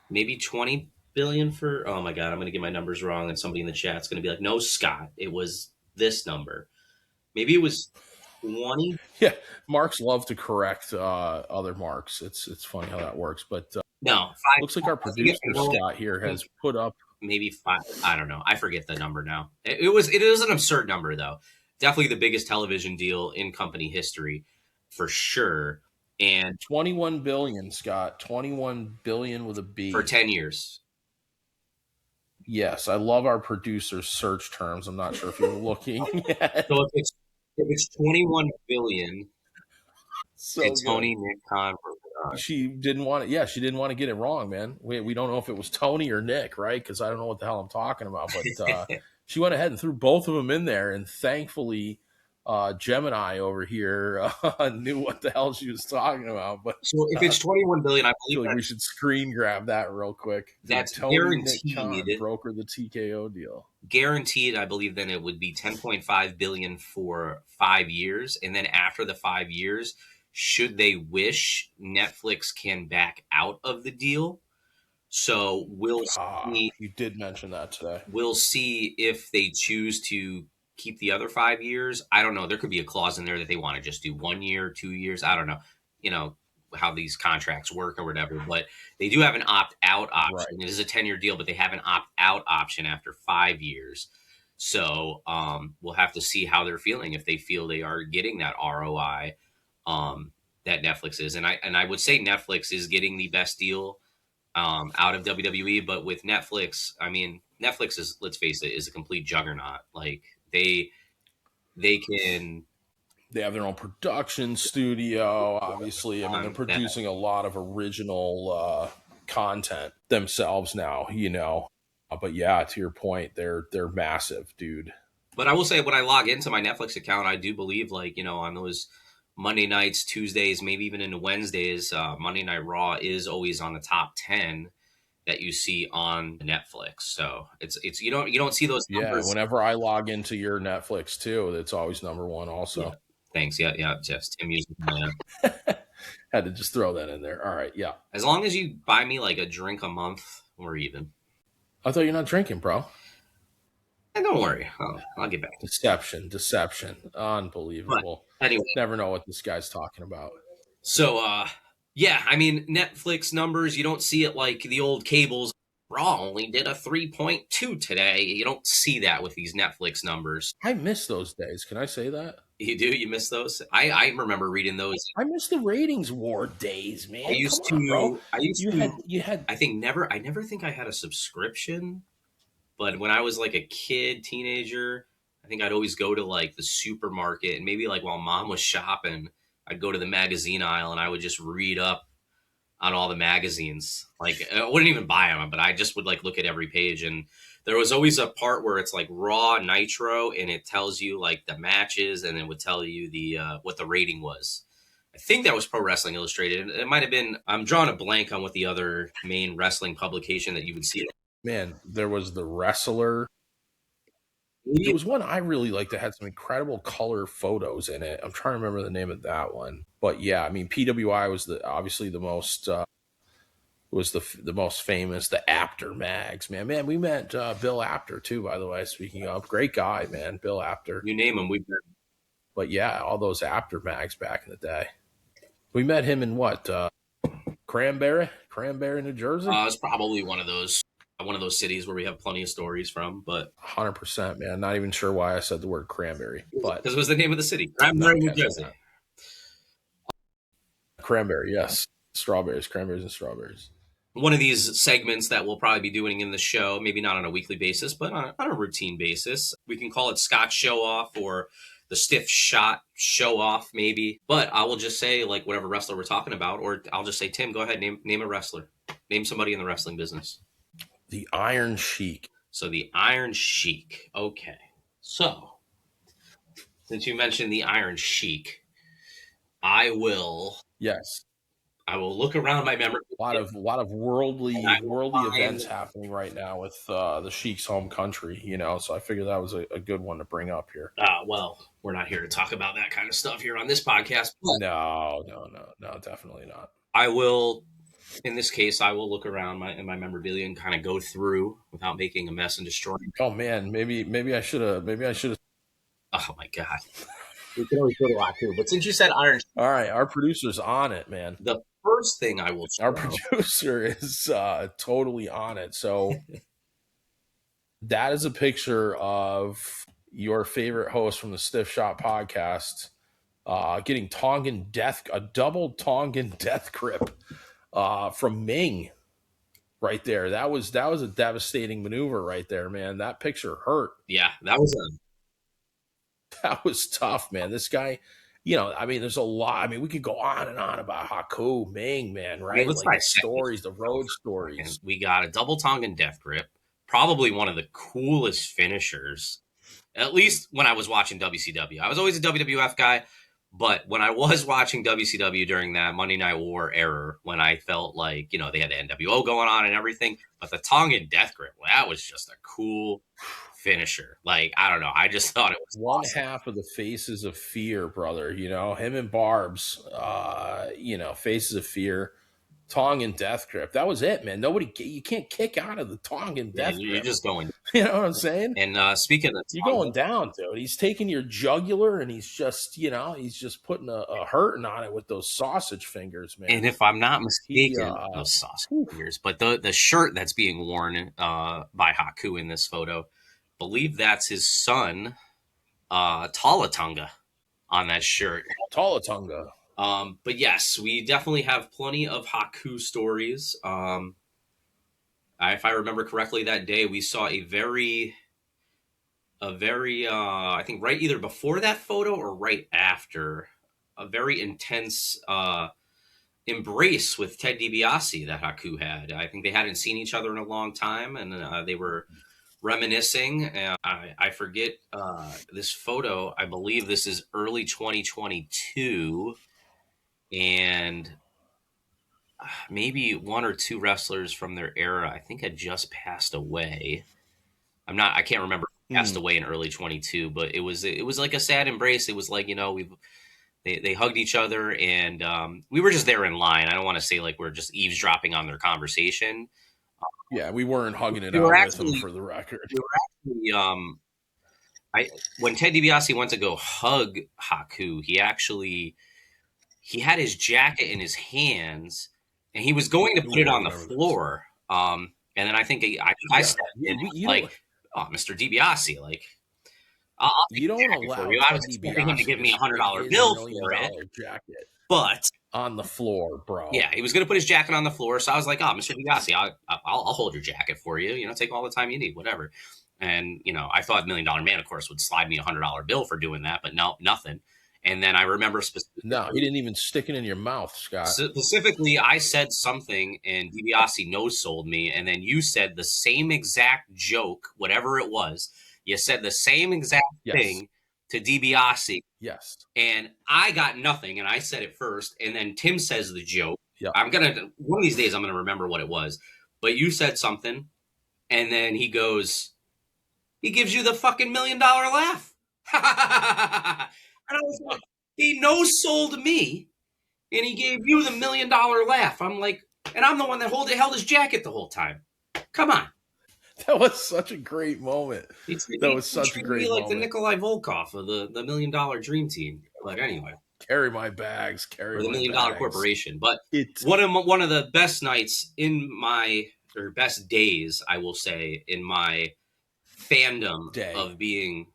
maybe 20 billion for, oh my God, I'm going to get my numbers wrong. And somebody in the chat's going to be like, no, Scott, it was this number. Maybe it was 20. Yeah, marks love to correct other marks. It's funny how that works, but no, looks like our producer Scott here has put up maybe 5. I don't know. I forget the number now. It is an absurd number though. Definitely the biggest television deal in company history for sure. And 21 billion, Scott. 21 billion with a B for 10 years. Yes, I love our producer's search terms. I'm not sure if you're looking yet. So if it's 21 billion, so it's Tony, Nick Khan. she didn't want to. Yeah, she didn't want to get it wrong, man. We don't know if it was Tony or Nick, right? Because I don't know what the hell I'm talking about. But she went ahead and threw both of them in there, and thankfully, Gemini over here knew what the hell she was talking about. But so if it's 21 billion, I believe we should screen grab that real quick. That's Tony guaranteed. Nick Khan broker the TKO deal. Guaranteed, I believe then it would be 10.5 billion for 5 years, and then after the 5 years, should they wish, Netflix can back out of the deal. So we'll see. You did mention that today. We'll see if they choose to keep the other 5 years. I don't know. There could be a clause in there that they want to just do 1 year, 2 years. I don't know. You know how these contracts work or whatever, but they do have an opt-out option. Right. It is a 10-year deal, but they have an opt-out option after 5 years. So we'll have to see how they're feeling, if they feel they are getting that ROI that Netflix is. And I would say Netflix is getting the best deal out of WWE, but with Netflix, I mean, Netflix is, let's face it, is a complete juggernaut. Like they have their own production studio, obviously. I mean, they're producing a lot of original content themselves now, you know. But yeah, to your point, they're massive, dude. But I will say, when I log into my Netflix account, I do believe, like, you know, on those Monday nights, Tuesdays, maybe even into Wednesdays, Monday Night Raw is always on the top 10 that you see on Netflix. So it's you don't see those numbers. Yeah, whenever I log into your Netflix too, it's always number one also. Yeah. Thanks. Yeah, just Tim using had to just throw that in there. All right, yeah. As long as you buy me like a drink a month, we're even. I thought you're not drinking, bro. And don't worry, I'll get back. Deception, unbelievable. But anyway, never know what this guy's talking about. So, yeah, I mean, Netflix numbers, you don't see it like the old cables. Raw only did a 3.2 today. You don't see that with these Netflix numbers. I miss those days. Can I say that? You do? You miss those? I remember reading those. I miss the ratings war days, man. I never think I had a subscription, but when I was like a kid, teenager, I think I'd always go to like the supermarket, and maybe like while mom was shopping, I'd go to the magazine aisle and I would just read up on all the magazines. Like, I wouldn't even buy them, but I just would like look at every page. And there was always a part where it's like Raw, Nitro, and it tells you like the matches, and it would tell you the what the rating was. I think that was Pro Wrestling Illustrated. It might have been, I'm drawing a blank on what the other main wrestling publication that you would see. Man, there was the Wrestler. There was one I really liked that had some incredible color photos in it. I'm trying to remember the name of that one. But yeah, I mean, PWI was obviously the most the most famous. The Apter mags, man. We met Bill Apter too, by the way. Speaking of, great guy, man, Bill Apter. You name him, we've met. But yeah, all those Apter mags back in the day. We met him in what? Cranberry, New Jersey. It's probably one of those cities where we have plenty of stories from, but 100%, man. Not even sure why I said the word cranberry, but because it was the name of the city, Cranberry, New Jersey. Cranberry, yes, strawberries, cranberries, and strawberries. One of these segments that we'll probably be doing in the show, maybe not on a weekly basis, but on a routine basis. We can call it Scott Show Off or the Stiff Shot Show Off, maybe. But I will just say, like, whatever wrestler we're talking about, or I'll just say, Tim, go ahead, name a wrestler. Name somebody in the wrestling business. The Iron Sheik. So the Iron Sheik. Okay. So, since you mentioned the Iron Sheik, I will look around my memory. A lot of worldly events happening right now with the Sheik's home country, you know. So I figured that was a good one to bring up here. Well, we're not here to talk about that kind of stuff here on this podcast. No, definitely not. I will. In this case, I will look around in my memorabilia and kind of go through without making a mess and destroying. Oh man, maybe I should have. Oh my god, we can always go to Haku, but since you said Iron, all right, our producer's on it, man. The first thing I will show. Our producer is totally on it. So that is a picture of your favorite host from the Stiff Shot podcast getting a double Tongan Death Grip. From Meng right there. That was a devastating maneuver right there, man. That picture hurt. Yeah, that was tough, man. This guy, I mean, there's a lot. I mean, we could go on and on about Haku, Meng, man, I mean, right? let's Like the dissect this. stories, the road stories. We got a double Tongan Death Grip, probably one of the coolest finishers, at least when I was watching WCW. I was always a WWF guy, but when I was watching WCW during that Monday Night War era, when I felt like, they had the NWO going on and everything, but the Tongan Death Grip, well, that was just a cool finisher. Like, I don't know. I just thought it was one awesome. half of the Faces of Fear, brother. Him and Barb's, Faces of Fear, Tongan Death Grip. That was it, man. You can't kick out of the Tongan Death Grip. You're just going. You know what I'm saying? And speaking of, you're going down, dude. He's taking your jugular and he's just, he's just putting a hurting on it with those sausage fingers, man. And if I'm not mistaken, those sausage fingers, but the shirt that's being worn by Haku in this photo, believe that's his son, Talatunga, on that shirt. Talatunga. But yes, we definitely have plenty of Haku stories. If I remember correctly, that day we saw a very, I think right either before that photo or right after, a very intense embrace with Ted DiBiase that Haku had. I think they hadn't seen each other in a long time, and they were reminiscing. And I forget this photo. I believe this is early 2022, and maybe one or two wrestlers from their era, I think, had just passed away. I can't remember who passed away in early 22, but it was like a sad embrace. It was like, they hugged each other, and we were just there in line. I don't want to say like we're just eavesdropping on their conversation. Yeah, we weren't hugging it out with them, for the record. We were actually, when Ted DiBiase went to go hug Haku, he had his jacket in his hands, and he was going to put it on the floor. And then I think I stepped in, oh, Mr. DiBiase, like, I'll you don't allow you. I was expecting him to give me $100 bill for it, jacket, but on the floor, bro. Yeah, he was going to put his jacket on the floor, so I was like, "Oh, Mr. DiBiase, I'll hold your jacket for you. Take all the time you need, whatever." And I thought $1 Million Man, of course, would slide me $100 bill for doing that, but no, nothing. And then I remember specifically, no, he didn't even stick it in your mouth, Scott. Specifically, I said something, and DiBiase no-sold me, and then you said the same exact joke, whatever it was. You said the same exact thing to DiBiase. Yes. And I got nothing, and I said it first, and then Tim says the joke. Yep. One of these days, I'm going to remember what it was. But you said something, and then he gives you the fucking $1 million laugh. And I was like, he no-sold me, and he gave you the $1 million laugh. I'm like, and I'm the one that held his jacket the whole time. Come on. That was such a great moment. That was such a great moment. Like the Nikolai Volkov of the $1 Million Dream Team. But anyway, carry my bags, or the $1 Million Corporation. But one of the best nights or best days, I will say, in my fandom of being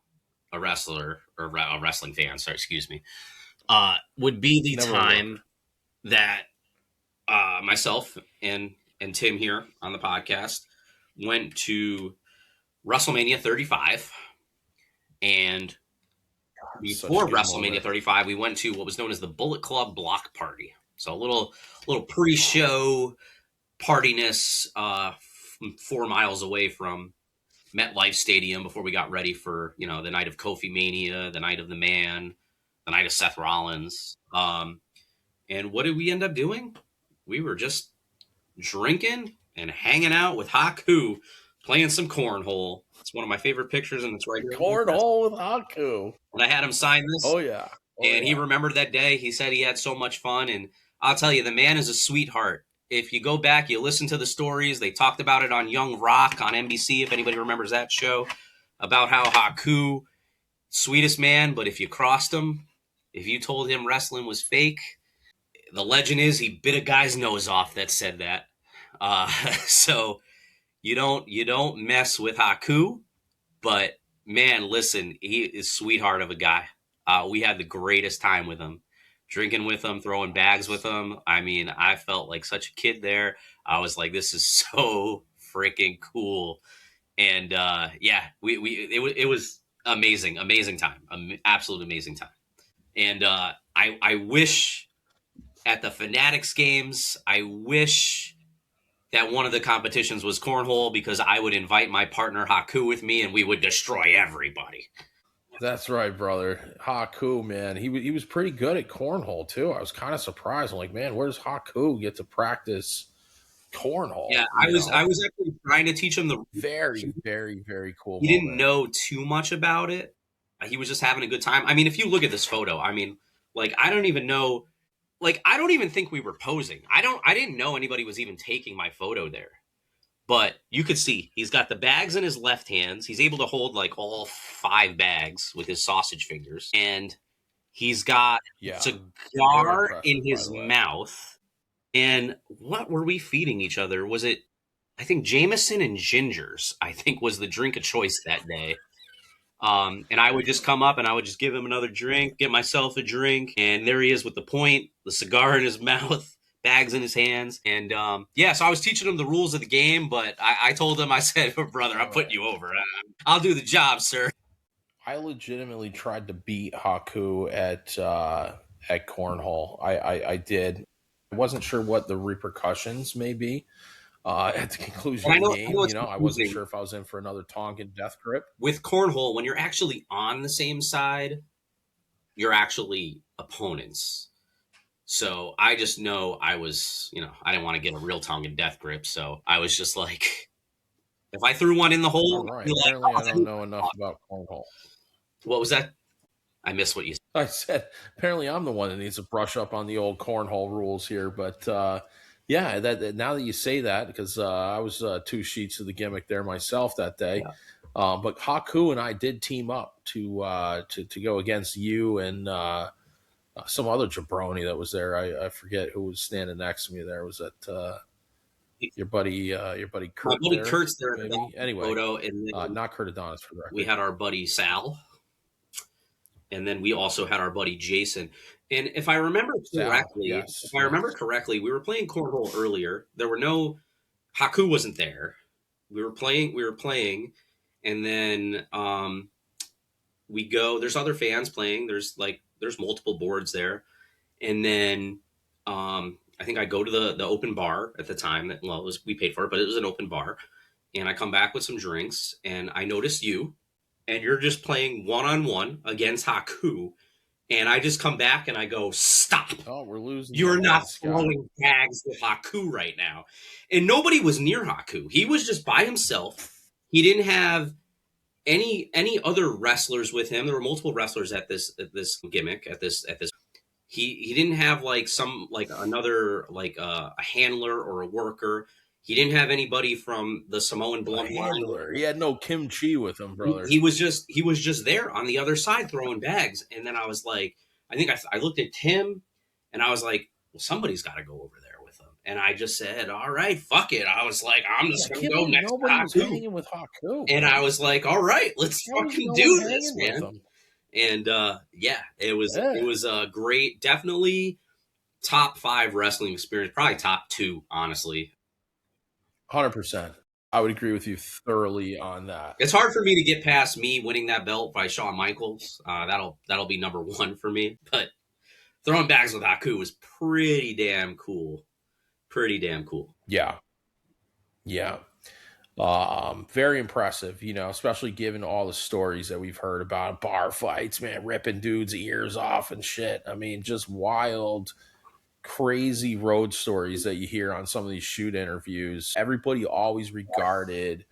a wrestler or a wrestling fan. Sorry, excuse me. Would be the time that myself and Tim here on the podcast went to WrestleMania 35, and before WrestleMania 35, we went to what was known as the Bullet Club Block Party. So a little pre-show partiness 4 miles away from MetLife Stadium before we got ready for the night of Kofi Mania, the night of the Man, the night of Seth Rollins. And what did we end up doing? We were just drinking and hanging out with Haku, playing some cornhole. It's one of my favorite pictures, and it's right here. Cornhole with Haku. And I had him sign this. Oh, yeah. He remembered that day. He said he had so much fun, and I'll tell you, the man is a sweetheart. If you go back, you listen to the stories. They talked about it on Young Rock on NBC, if anybody remembers that show, about how Haku, sweetest man, but if you crossed him, if you told him wrestling was fake, the legend is he bit a guy's nose off that said that. So you don't mess with Haku, but man, listen, he is sweetheart of a guy. We had the greatest time with him, drinking with him, throwing bags with him. I mean, I felt like such a kid there. I was like, this is so freaking cool. And it was amazing time, absolute amazing time. And I wish at the Fanatics games, I wish that one of the competitions was cornhole, because I would invite my partner Haku with me and we would destroy everybody. That's right, brother. Haku, man, he was pretty good at cornhole too. I was kind of surprised. I'm like, man, where's Haku get to practice cornhole? Yeah, I was actually trying to teach him the very, very, very cool. He didn't know too much about it. He was just having a good time. I mean, if you look at this photo, I mean, like, I don't even know, like, I don't even think we were posing. I didn't know anybody was even taking my photo there. But you could see he's got the bags in his left hands. He's able to hold like all 5 bags with his sausage fingers. And he's got a cigar in his mouth. And what were we feeding each other? Was it, I think, Jameson and gingers, I think, was the drink of choice that day. And I would just come up and I would just give him another drink, get myself a drink. And there he is with the point, the cigar in his mouth, bags in his hands. And so I was teaching him the rules of the game, but I told him, I said, brother, I'm putting you over. I'll do the job, sir. I legitimately tried to beat Haku at cornhole. I did. I wasn't sure what the repercussions may be at the conclusion of the game. I wasn't sure if I was in for another Tongan Death Grip. With cornhole, when you're actually on the same side, you're actually opponents. So I just know I was, I didn't want to get a real Tongan Death Grip. So I was just like, if I threw one in the hole, right. Apparently I don't know enough about cornhole. What was that? I missed what you said. I said, apparently I'm the one that needs to brush up on the old cornhole rules here. But now that you say that, because I was 2 sheets of the gimmick there myself that day. Yeah. But Haku and I did team up to go against you and some other jabroni that was there. I forget who was standing next to me there. Was that your buddy Kurt? My buddy Kurt's there. Anyway, photo, and not Kurt Adonis for the record. We had our buddy Sal. And then we also had our buddy Jason. And if I remember correctly, we were playing cornhole earlier. There were no Haku wasn't there. We were playing, and then we go. There's other fans playing. There's multiple boards there, and then I think I go to the open bar at the time. We paid for it, but it was an open bar. And I come back with some drinks, and I notice you. And you're just playing one-on-one against Haku. And I just come back and I go, stop. Oh, we're losing. You're not throwing bags with Haku right now. And nobody was near Haku. He was just by himself. He didn't have any other wrestlers with him. There were multiple wrestlers at this gimmick, at this. He didn't have another a handler or a worker. He didn't have anybody from the Samoan bloodline. He had no kimchi with him, brother. He was just there on the other side throwing bags. And then I was like, I looked at Tim and I was like, well, somebody's got to go over there with him. And I just said, all right, fuck it. I was like, I'm just going to go next to Haku. With Haku. And I was like, all right, let's fucking do this, man. And it was a great, definitely top 5 wrestling experience, probably top 2, honestly. 100%. I would agree with you thoroughly on that. It's hard for me to get past me winning that belt by Shawn Michaels. That'll be number 1 for me. But throwing bags with Haku was pretty damn cool. Yeah. Very impressive, especially given all the stories that we've heard about bar fights, man, ripping dudes' ears off and shit. I mean, just wild, crazy road stories that you hear on some of these shoot interviews. Everybody always regarded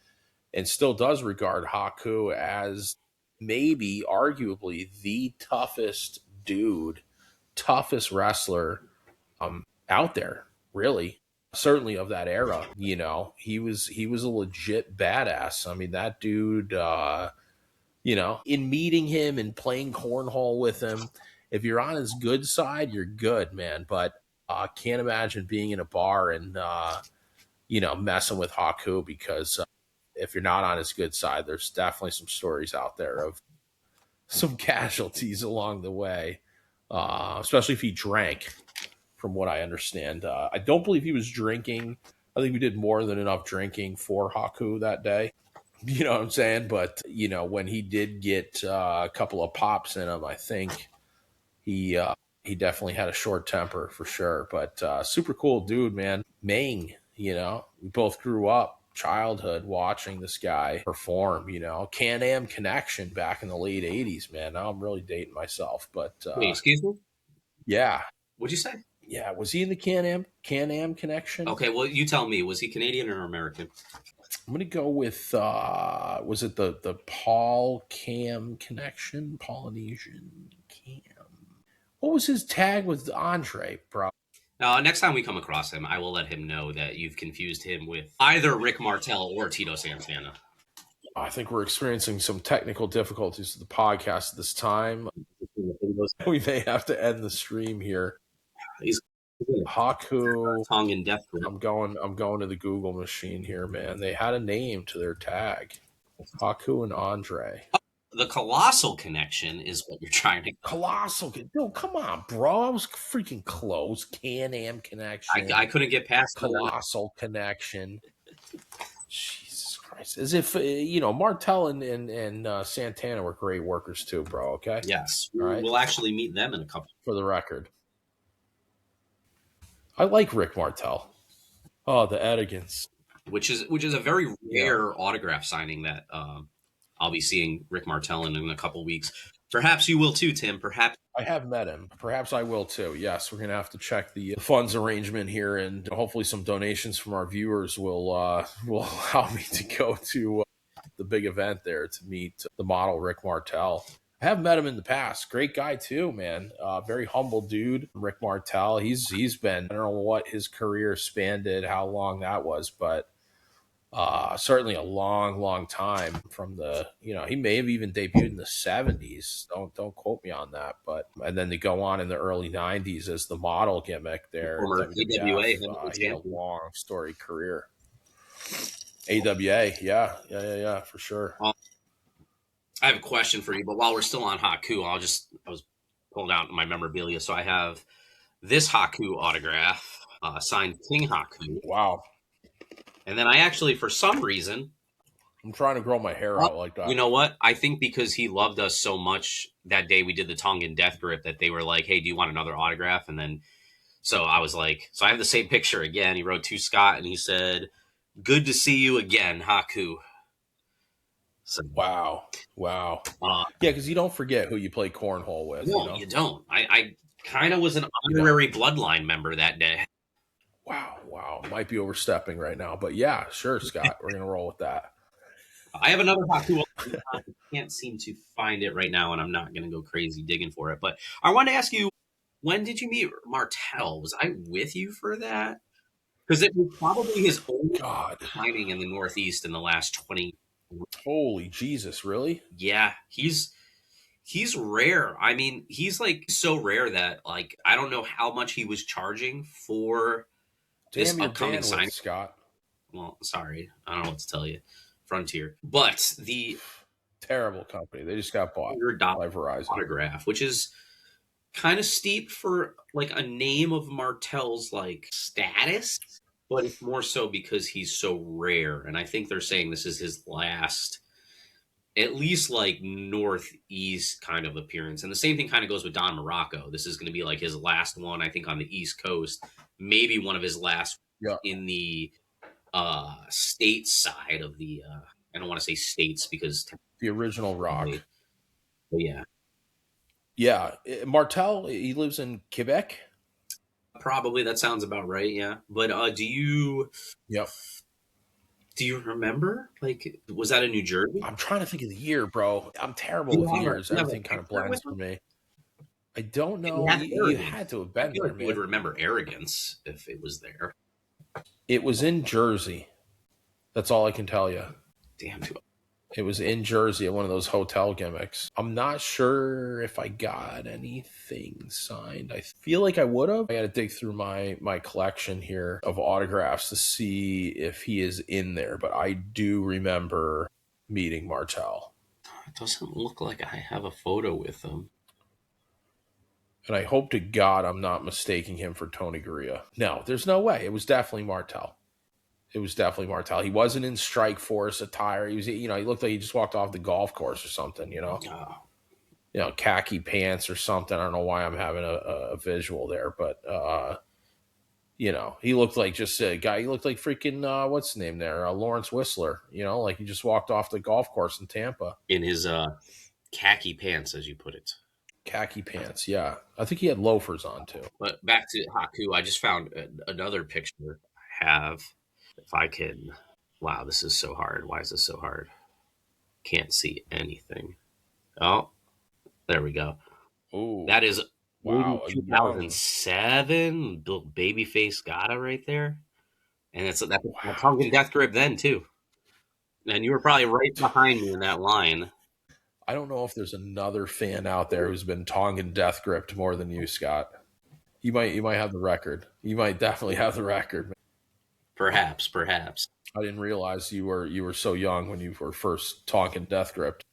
and still does regard Haku as maybe arguably the toughest wrestler out there, really. Certainly of that era. He was a legit badass. I mean, that dude, in meeting him and playing cornhole with him, if you're on his good side, you're good, man. But I can't imagine being in a bar and, messing with Haku, because if you're not on his good side, there's definitely some stories out there of some casualties along the way, especially if he drank, from what I understand. I don't believe he was drinking. I think we did more than enough drinking for Haku that day. You know what I'm saying? But, when he did get a couple of pops in him, I think He definitely had a short temper for sure, but super cool dude, man. Meng, we both grew up childhood watching this guy perform, Can-Am Connection back in the late 80s, man. Now I'm really dating myself, but Wait, excuse me? Yeah. What'd you say? Yeah, was he in the Can-Am Connection? Okay, well, you tell me. Was he Canadian or American? I'm gonna go with was it the Paul Cam Connection? Polynesian Cam. What was his tag with Andre, bro? Now, next time we come across him, I will let him know that you've confused him with either Rick Martel or Tito Santana. I think we're experiencing some technical difficulties with the podcast at this time. We may have to end the stream here. He's Haku. Tongan Death Grip. I'm going to the Google machine here, man. They had a name to their tag. Haku and Andre. The Colossal Connection is what you're trying to. Colossal. No, come on, bro. I was freaking close. Can-Am Connection. I couldn't get past Colossal Connection. Jesus Christ. As if, Martel and Santana were great workers too, bro, okay? Yes. All right. We'll actually meet them in a couple. For the record. I like Rick Martel. Oh, the elegance. Which is a very rare autograph signing that I'll be seeing Rick Martel in a couple weeks. Perhaps you will too, Tim. Perhaps. I have met him. Perhaps I will too. Yes, we're going to have to check the funds arrangement here, and hopefully some donations from our viewers will allow me to go to the big event there to meet the model Rick Martel. I have met him in the past. Great guy too, man. Very humble dude, Rick Martel. He's been, I don't know what his career spanned, how long that was, but certainly a long, long time from the, he may have even debuted in the 70s. Don't quote me on that, and then to go on in the early 90s as the model gimmick there. AWA. He had a long storied career. AWA, yeah, for sure. I have a question for you, but while we're still on Haku, I was pulling out my memorabilia. So I have this Haku autograph, signed King Haku. Wow. And then I actually, for some reason, I'm trying to grow my hair out like that. You know what? I think because he loved us so much that day we did the Tongan Death Grip that they were like, hey, do you want another autograph? And then, so I was like, so I have the same picture again. He wrote to Scott and he said, good to see you again, Haku. So, wow. Yeah, because you don't forget who you play cornhole with. No, you don't. I kind of was an honorary bloodline member that day. Wow. Might be overstepping right now, but yeah, sure, Scott. We're going to roll with that. I have another Haku. I can't seem to find it right now, and I'm not going to go crazy digging for it. But I want to ask you, when did you meet Martel? Was I with you for that? Because it was probably his only signing in the Northeast in the last 20 years. Holy Jesus, really? Yeah, he's rare. I mean, he's like so rare that like I don't know how much he was charging for this upcoming signing. Scott. Well, sorry, I don't know what to tell you. Frontier, but the terrible company. They just got bought by Verizon. Autograph, which is kind of steep for like a name of Martel's like status, but it's more so because he's so rare. And I think they're saying this is his last, at least like Northeast kind of appearance. And the same thing kind of goes with Don Morocco. This is going to be like his last one, I think, on the East Coast, maybe one of his last in the state side of the I don't want to say states because the original Rock. But yeah, Martel, he lives in Quebec. Probably, that sounds about right. Yeah, but do you remember, like, was that in New Jersey? I'm trying to think of the year, bro. I'm terrible with years. Everything kind of blends for me. I don't know. You had to have been there, man. You would remember Arrogance if it was there. It was in Jersey. That's all I can tell you. Damn. It was in Jersey at one of those hotel gimmicks. I'm not sure if I got anything signed. I feel like I would have. I got to dig through my collection here of autographs to see if he is in there. But I do remember meeting Martel. It doesn't look like I have a photo with him. And I hope to God I'm not mistaking him for Tony Gurria. No, there's no way. It was definitely Martel. He wasn't in Strike Force attire. He was, he looked like he just walked off the golf course or something, Oh. khaki pants or something. I don't know why I'm having a visual there, but he looked like just a guy. He looked like freaking what's his name there, Lawrence Whistler. Like he just walked off the golf course in Tampa in his khaki pants, as you put it. Khaki pants, yeah. I think he had loafers on too. But back to Haku, I just found another picture I have. If I can, wow, this is so hard. Why is this so hard? Can't see anything. Oh, there we go. Ooh, that is wow, 2007. Babyface Gata right there, and that's wow. a Tongan Death Grip then too. And you were probably right behind me in that line. I don't know if there's another fan out there who's been Tongan Death Gripped more than you, Scott. You might have the record. You might definitely have the record. Perhaps. I didn't realize you were so young when you were first Tongan Death Gripped.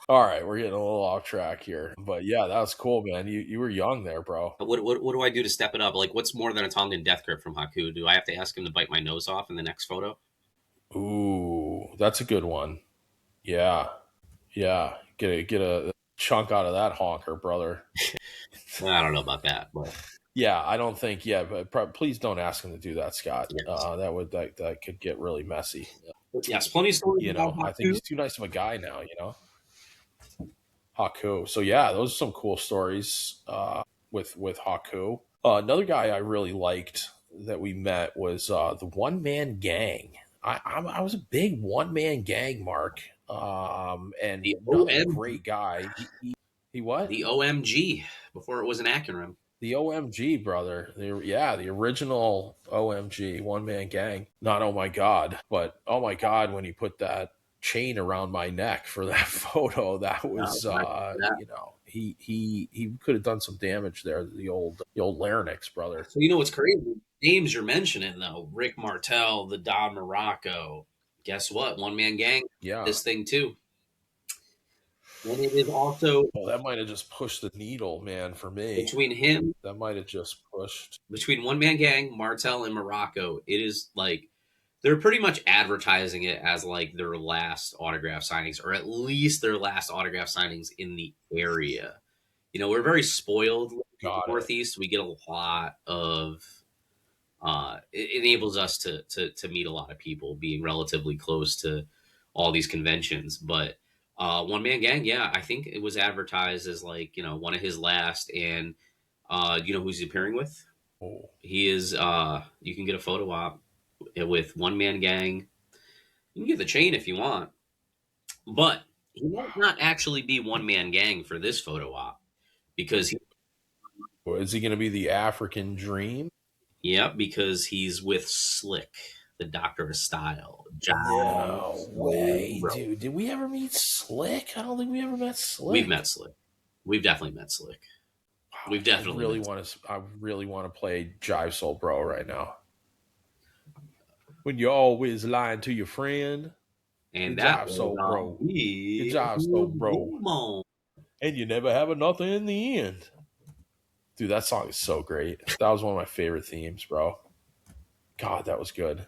All right, we're getting a little off track here, but yeah, that was cool, man. You were young there, bro. What do I do to step it up? Like, what's more than a Tongan Death Grip from Haku? Do I have to ask him to bite my nose off in the next photo? Ooh, that's a good one. Yeah. Get a chunk out of that honker, brother. I don't know about that, but yeah, I don't think. Yeah, but please don't ask him to do that, Scott. Yes. That could get really messy. Yes, plenty of stories. I think he's too nice of a guy now. Haku. So yeah, those are some cool stories with Haku. Another guy I really liked that we met was the One Man Gang. I was a big One Man Gang, Mark. And the another great guy. He what? The OMG before it was an acronym. The OMG, brother. The original OMG, One Man Gang. Not oh my god, but oh my god when he put that chain around my neck for that photo. That was he could have done some damage there. The old larynx, brother. So what's crazy? Names you're mentioning though, Rick Martel, the Don Morocco. Guess what? One Man Gang. Yeah, this thing too. And it is also. Well, that might have just pushed the needle, man, for me. Between him, that might have just pushed. Between One Man Gang, Martel, and Morocco, it is like they're pretty much advertising it as like their last autograph signings, or at least their last autograph signings in the area. We're very spoiled in the Northeast. We get a lot of. It enables us to meet a lot of people, being relatively close to all these conventions. But One Man Gang, yeah, I think it was advertised as like one of his last. And who's he appearing with? Oh. He is. You can get a photo op with One Man Gang. You can get the chain if you want, but he might not actually be One Man Gang for this photo op because is he going to be the African Dream? Yeah, because he's with Slick, the Doctor of Style. No way, dude. Did we ever meet Slick? I don't think we ever met Slick. We've met Slick. We've definitely met Slick. We've definitely. I really want to play Jive Soul Bro right now. When you're always lying to your friend, and that Jive Soul Bro, Jive Soul Bro, and you never have nothing in the end. Dude, that song is so great. That was one of my favorite themes, bro. God, that was good.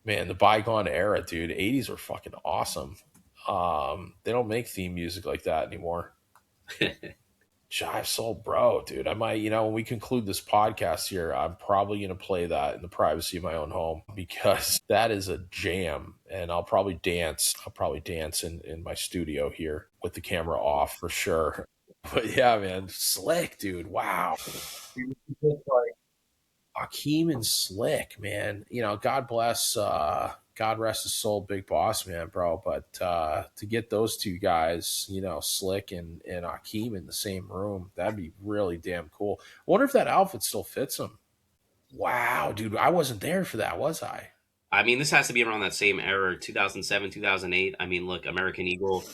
Man, the bygone era, dude. 80s were fucking awesome. They don't make theme music like that anymore. Jive Soul Bro, dude. I might, when we conclude this podcast here, I'm probably going to play that in the privacy of my own home because that is a jam. And I'll probably dance. In my studio here with the camera off for sure. But yeah, man, Slick, dude. Wow. Hakeem and Slick, man. God bless, God rest his soul, Big Boss Man, bro. But to get those two guys, Slick and Hakeem in the same room, that'd be really damn cool. I wonder if that outfit still fits him. Wow, dude. I wasn't there for that, was I? I mean, this has to be around that same era, 2007, 2008. I mean, look, American Eagle.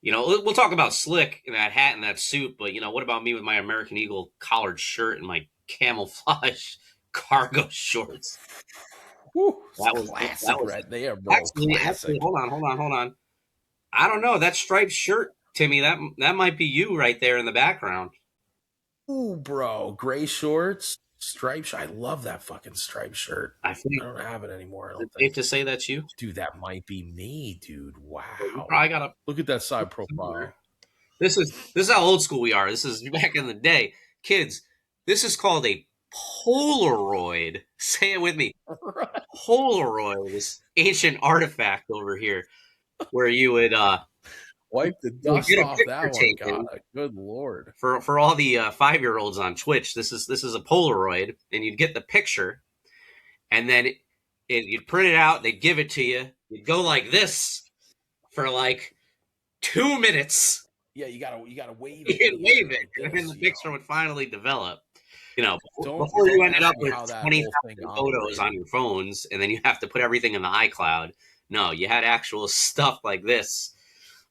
We'll talk about Slick in that hat and that suit, but what about me with my American Eagle collared shirt and my camouflage cargo shorts? Woo, that was classic right there, bro. Actually, hold on. I don't know, that striped shirt, Timmy. That might be you right there in the background. Ooh, bro, gray shorts. Striped shirt. I love that fucking striped shirt. I think I don't have it anymore. I don't safe think. to say that's you. Dude, that might be me, dude. You Wow. probably got a. Look at that side profile. This is how old school we are. This is back in the day, kids. This is called a Polaroid. Say it with me. Polaroid, this ancient artifact over here, where you would wipe the dust get a off that picture one. taken. God, good lord. For all the 5-year-olds on Twitch, this is a Polaroid, and you'd get the picture, and then you'd print it out. They'd give it to you. You'd go like this for like 2 minutes. Yeah, you gotta wave it. You'd wave it, and then the picture would finally develop. Before you ended up with 20,000 photos on your phones, and then you have to put everything in the iCloud. No, you had actual stuff like this.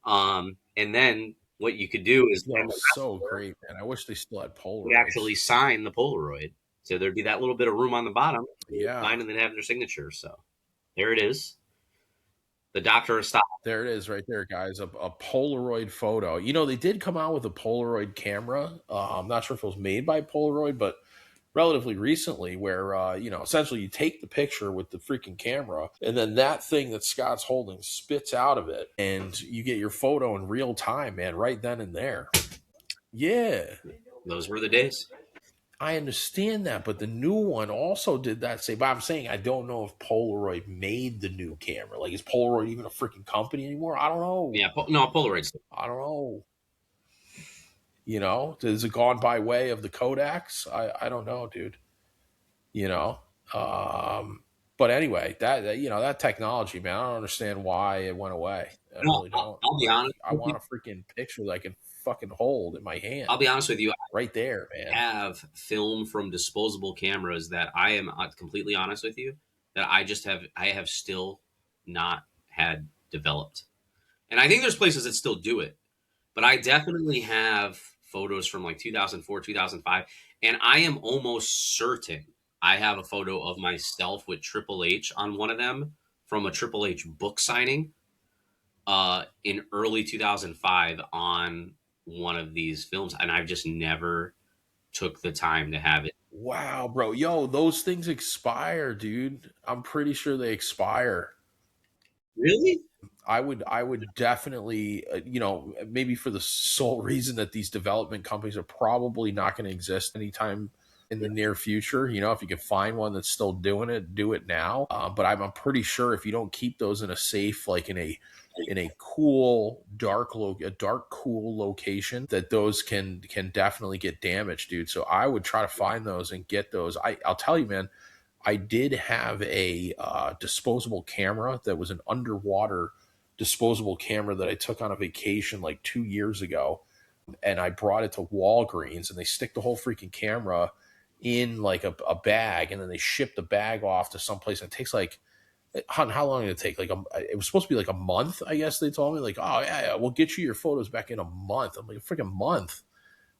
And then what you could do is so great, man. I wish they still had Polaroid. You actually sign the Polaroid, so there'd be that little bit of room on the bottom. Yeah, sign and then have their signature. So there it is. The doctor stopped. There it is, right there, guys. A Polaroid photo. They did come out with a Polaroid camera. I'm not sure if it was made by Polaroid, but relatively recently, where essentially you take the picture with the freaking camera, and then that thing that Scott's holding spits out of it, and you get your photo in real time, man, right then and there. Yeah, those were the days. I understand that, but the new one also did that. But I'm saying I don't know if Polaroid made the new camera. Like, is Polaroid even a freaking company anymore? I don't know. Yeah, no, Polaroid's. I don't know. Is it gone by way of the Kodaks? I don't know, dude. But anyway, that technology, man, I don't understand why it went away. I really don't. I'll be honest. I want a freaking picture that I can fucking hold in my hand. I'll be honest with you. Right there, man. I have film from disposable cameras that I am completely honest with you that I have still not had developed. And I think there's places that still do it. But I definitely have photos from like 2004, 2005. And I am almost certain I have a photo of myself with Triple H on one of them from a Triple H book signing in early 2005 on one of these films. And I've just never took the time to have it. Wow, bro. Yo, those things expire, dude. I'm pretty sure they expire. Really? I would definitely, maybe for the sole reason that these development companies are probably not going to exist anytime in the near future. If you can find one that's still doing it, do it now. But I'm pretty sure if you don't keep those in a safe, like in a cool, cool location, that those can definitely get damaged, dude. So I would try to find those and get those. I'll tell you, man, I did have a disposable camera that was an underwater disposable camera that I took on a vacation like 2 years ago, and I brought it to Walgreens, and they stick the whole freaking camera in like a bag, and then they ship the bag off to someplace, and it takes like, how long did it take? Like, it was supposed to be like a month, I guess they told me. Like, oh yeah, we'll get you your photos back in a month. I'm like, a freaking month.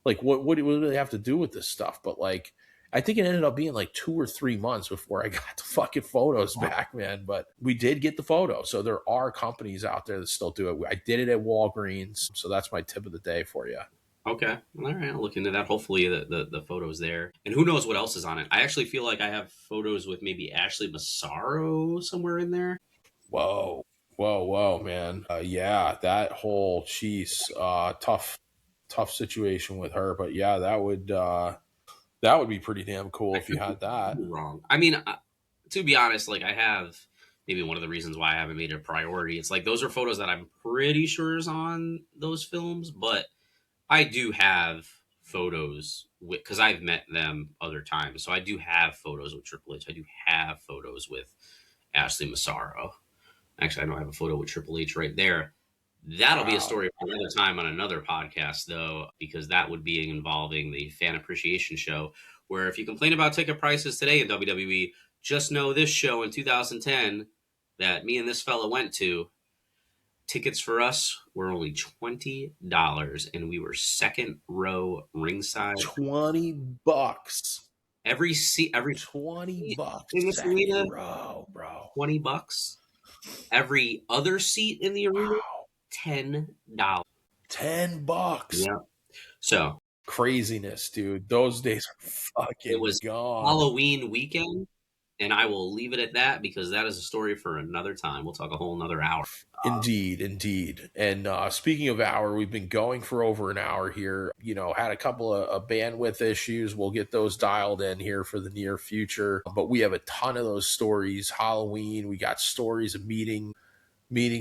Like, what do they have to do with this stuff? But like, I think it ended up being like 2 or 3 months before I got the fucking photos back, man. But we did get the photo. So there are companies out there that still do it. I did it at Walgreens. So that's my tip of the day for you. Okay. All right. I'll look into that. Hopefully the photo's there. And who knows what else is on it. I actually feel like I have photos with maybe Ashley Massaro somewhere in there. Whoa, man. Yeah, that whole, tough situation with her. But yeah, that would be pretty damn cool if you had that. Wrong. I mean, to be honest, like, I have maybe one of the reasons why I haven't made it a priority. It's like those are photos that I'm pretty sure is on those films, but I do have photos because I've met them other times. So I do have photos with Triple H. I do have photos with Ashley Massaro. Actually, I know I have a photo with Triple H right there. That'll be a story for another time on another podcast, though, because that would be involving the Fan Appreciation Show, where if you complain about ticket prices today in WWE, just know this show in 2010 that me and this fella went to, tickets for us were only $20, and we were second row ringside. $20. Every seat, every $20 in this arena, bro. $20. Every other seat in the arena, $10. $10. Yeah. So Craziness, dude. Those days are It fucking was gone. Halloween weekend, and I will leave it at that because that is a story for another time. We'll talk a whole another hour. Indeed. And speaking of hour, we've been going for over an hour here. Had a couple of bandwidth issues. We'll get those dialed in here for the near future. But we have a ton of those stories. Halloween, we got stories of meeting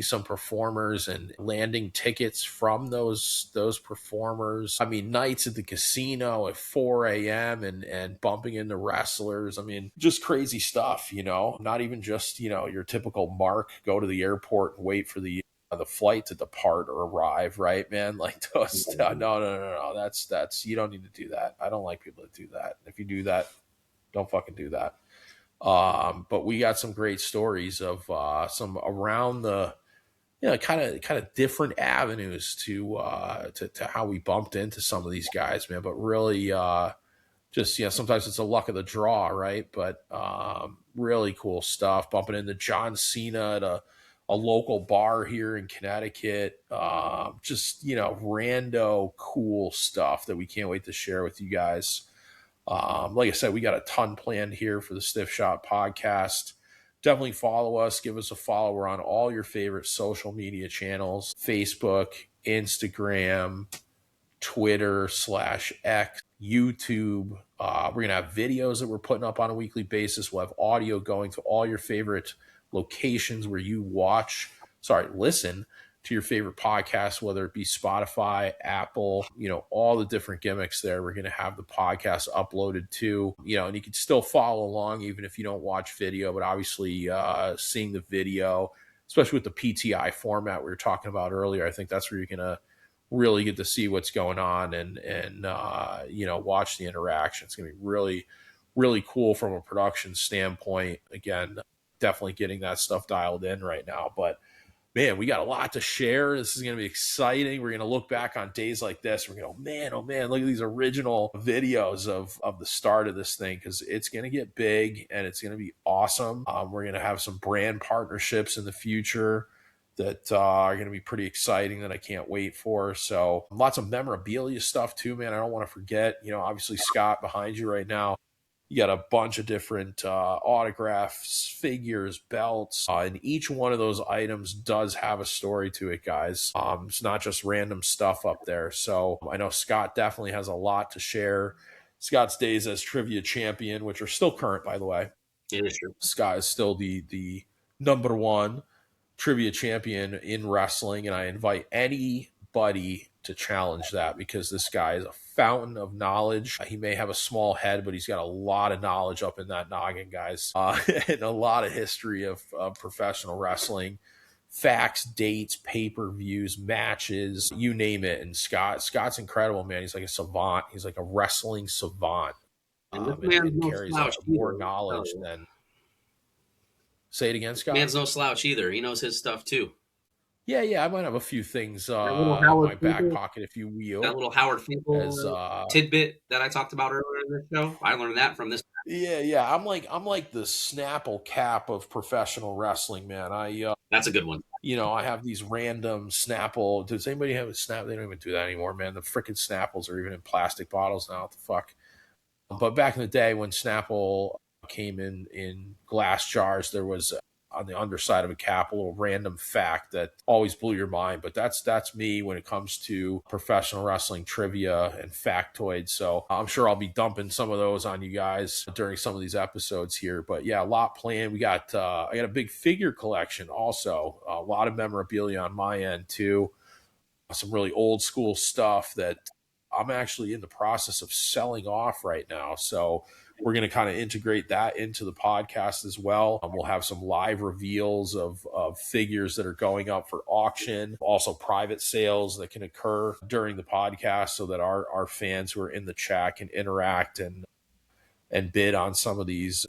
some performers and landing tickets from those performers. I mean, nights at the casino at 4 a.m. and bumping into wrestlers. I mean, just crazy stuff, not even just, your typical mark, go to the airport and wait for the flight to depart or arrive, right, man? Like those, no. That's, you don't need to do that. I don't like people that do that. If you do that, don't fucking do that. But we got some great stories of some around the kind of different avenues to how we bumped into some of these guys, man. But really, just sometimes it's a luck of the draw, right? But really cool stuff. Bumping into John Cena at a local bar here in Connecticut. Just rando cool stuff that we can't wait to share with you guys. Like I said, we got a ton planned here for the Stiff Shot podcast. Definitely follow us. Give us a follow. We're on all your favorite social media channels: Facebook, Instagram, Twitter /X, YouTube. We're going to have videos that we're putting up on a weekly basis. We'll have audio going to all your favorite locations where you listen to your favorite podcast, whether it be Spotify, Apple, all the different gimmicks there. We're going to have the podcast uploaded too, and you can still follow along even if you don't watch video, but obviously seeing the video, especially with the PTI format we were talking about earlier, I think that's where you're going to really get to see what's going on and watch the interaction. It's going to be really, really cool from a production standpoint. Again, definitely getting that stuff dialed in right now, but man, we got a lot to share. This is going to be exciting. We're going to look back on days like this. We're going to go, man, look at these original videos of the start of this thing, because it's going to get big and it's going to be awesome. We're going to have some brand partnerships in the future that are going to be pretty exciting that I can't wait for. So lots of memorabilia stuff too, man. I don't want to forget, obviously Scott behind you right now. You got a bunch of different autographs, figures, belts, and each one of those items does have a story to it, guys. It's not just random stuff up there. So I know Scott definitely has a lot to share. Scott's days as trivia champion, which are still current, by the way. It is true. Scott is still the number one trivia champion in wrestling, and I invite anybody to challenge that, because this guy is a fountain of knowledge. He may have a small head, but he's got a lot of knowledge up in that noggin, guys, and a lot of history of professional wrestling, facts, dates, pay-per-views, matches, you name it. And Scott's incredible, man. He's like a savant. He's like a wrestling savant, and carries more knowledge than. Say it again, Scott. Man's no slouch either. He knows his stuff too. Yeah. I might have a few things in my back pocket, if you will. That little Howard Finkel tidbit that I talked about earlier in the show. I learned that from this. Yeah. I'm like the Snapple cap of professional wrestling, man. That's a good one. I have these random Snapple. Does anybody have a Snapple? They don't even do that anymore, man. The freaking Snapples are even in plastic bottles now. What the fuck? But back in the day when Snapple came in glass jars, there was on the underside of a cap a little random fact that always blew your mind. But that's me when it comes to professional wrestling trivia and factoids. So I'm sure I'll be dumping some of those on you guys during some of these episodes here. But yeah, a lot planned. I got a big figure collection also, a lot of memorabilia on my end too, some really old school stuff that I'm actually in the process of selling off right now. So we're going to kind of integrate that into the podcast as well. We'll have some live reveals of figures that are going up for auction, also private sales that can occur during the podcast, so that our fans who are in the chat can interact and bid on some of these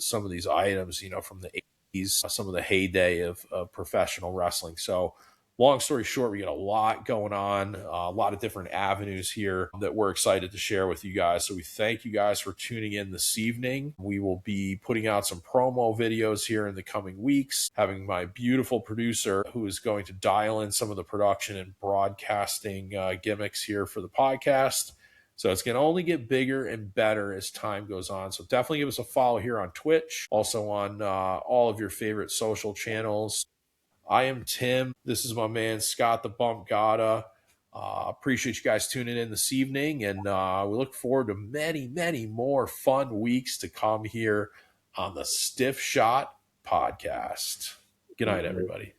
items, from the 80s, some of the heyday of professional wrestling. So long story short, we got a lot going on, a lot of different avenues here that we're excited to share with you guys. So we thank you guys for tuning in this evening. We will be putting out some promo videos here in the coming weeks, having my beautiful producer who is going to dial in some of the production and broadcasting gimmicks here for the podcast. So it's going to only get bigger and better as time goes on. So definitely give us a follow here on Twitch, also on all of your favorite social channels. I am Tim. This is my man, Scott the Bump Gata. Appreciate you guys tuning in this evening, and we look forward to many, many more fun weeks to come here on the Stiff Shot Podcast. Good night, everybody.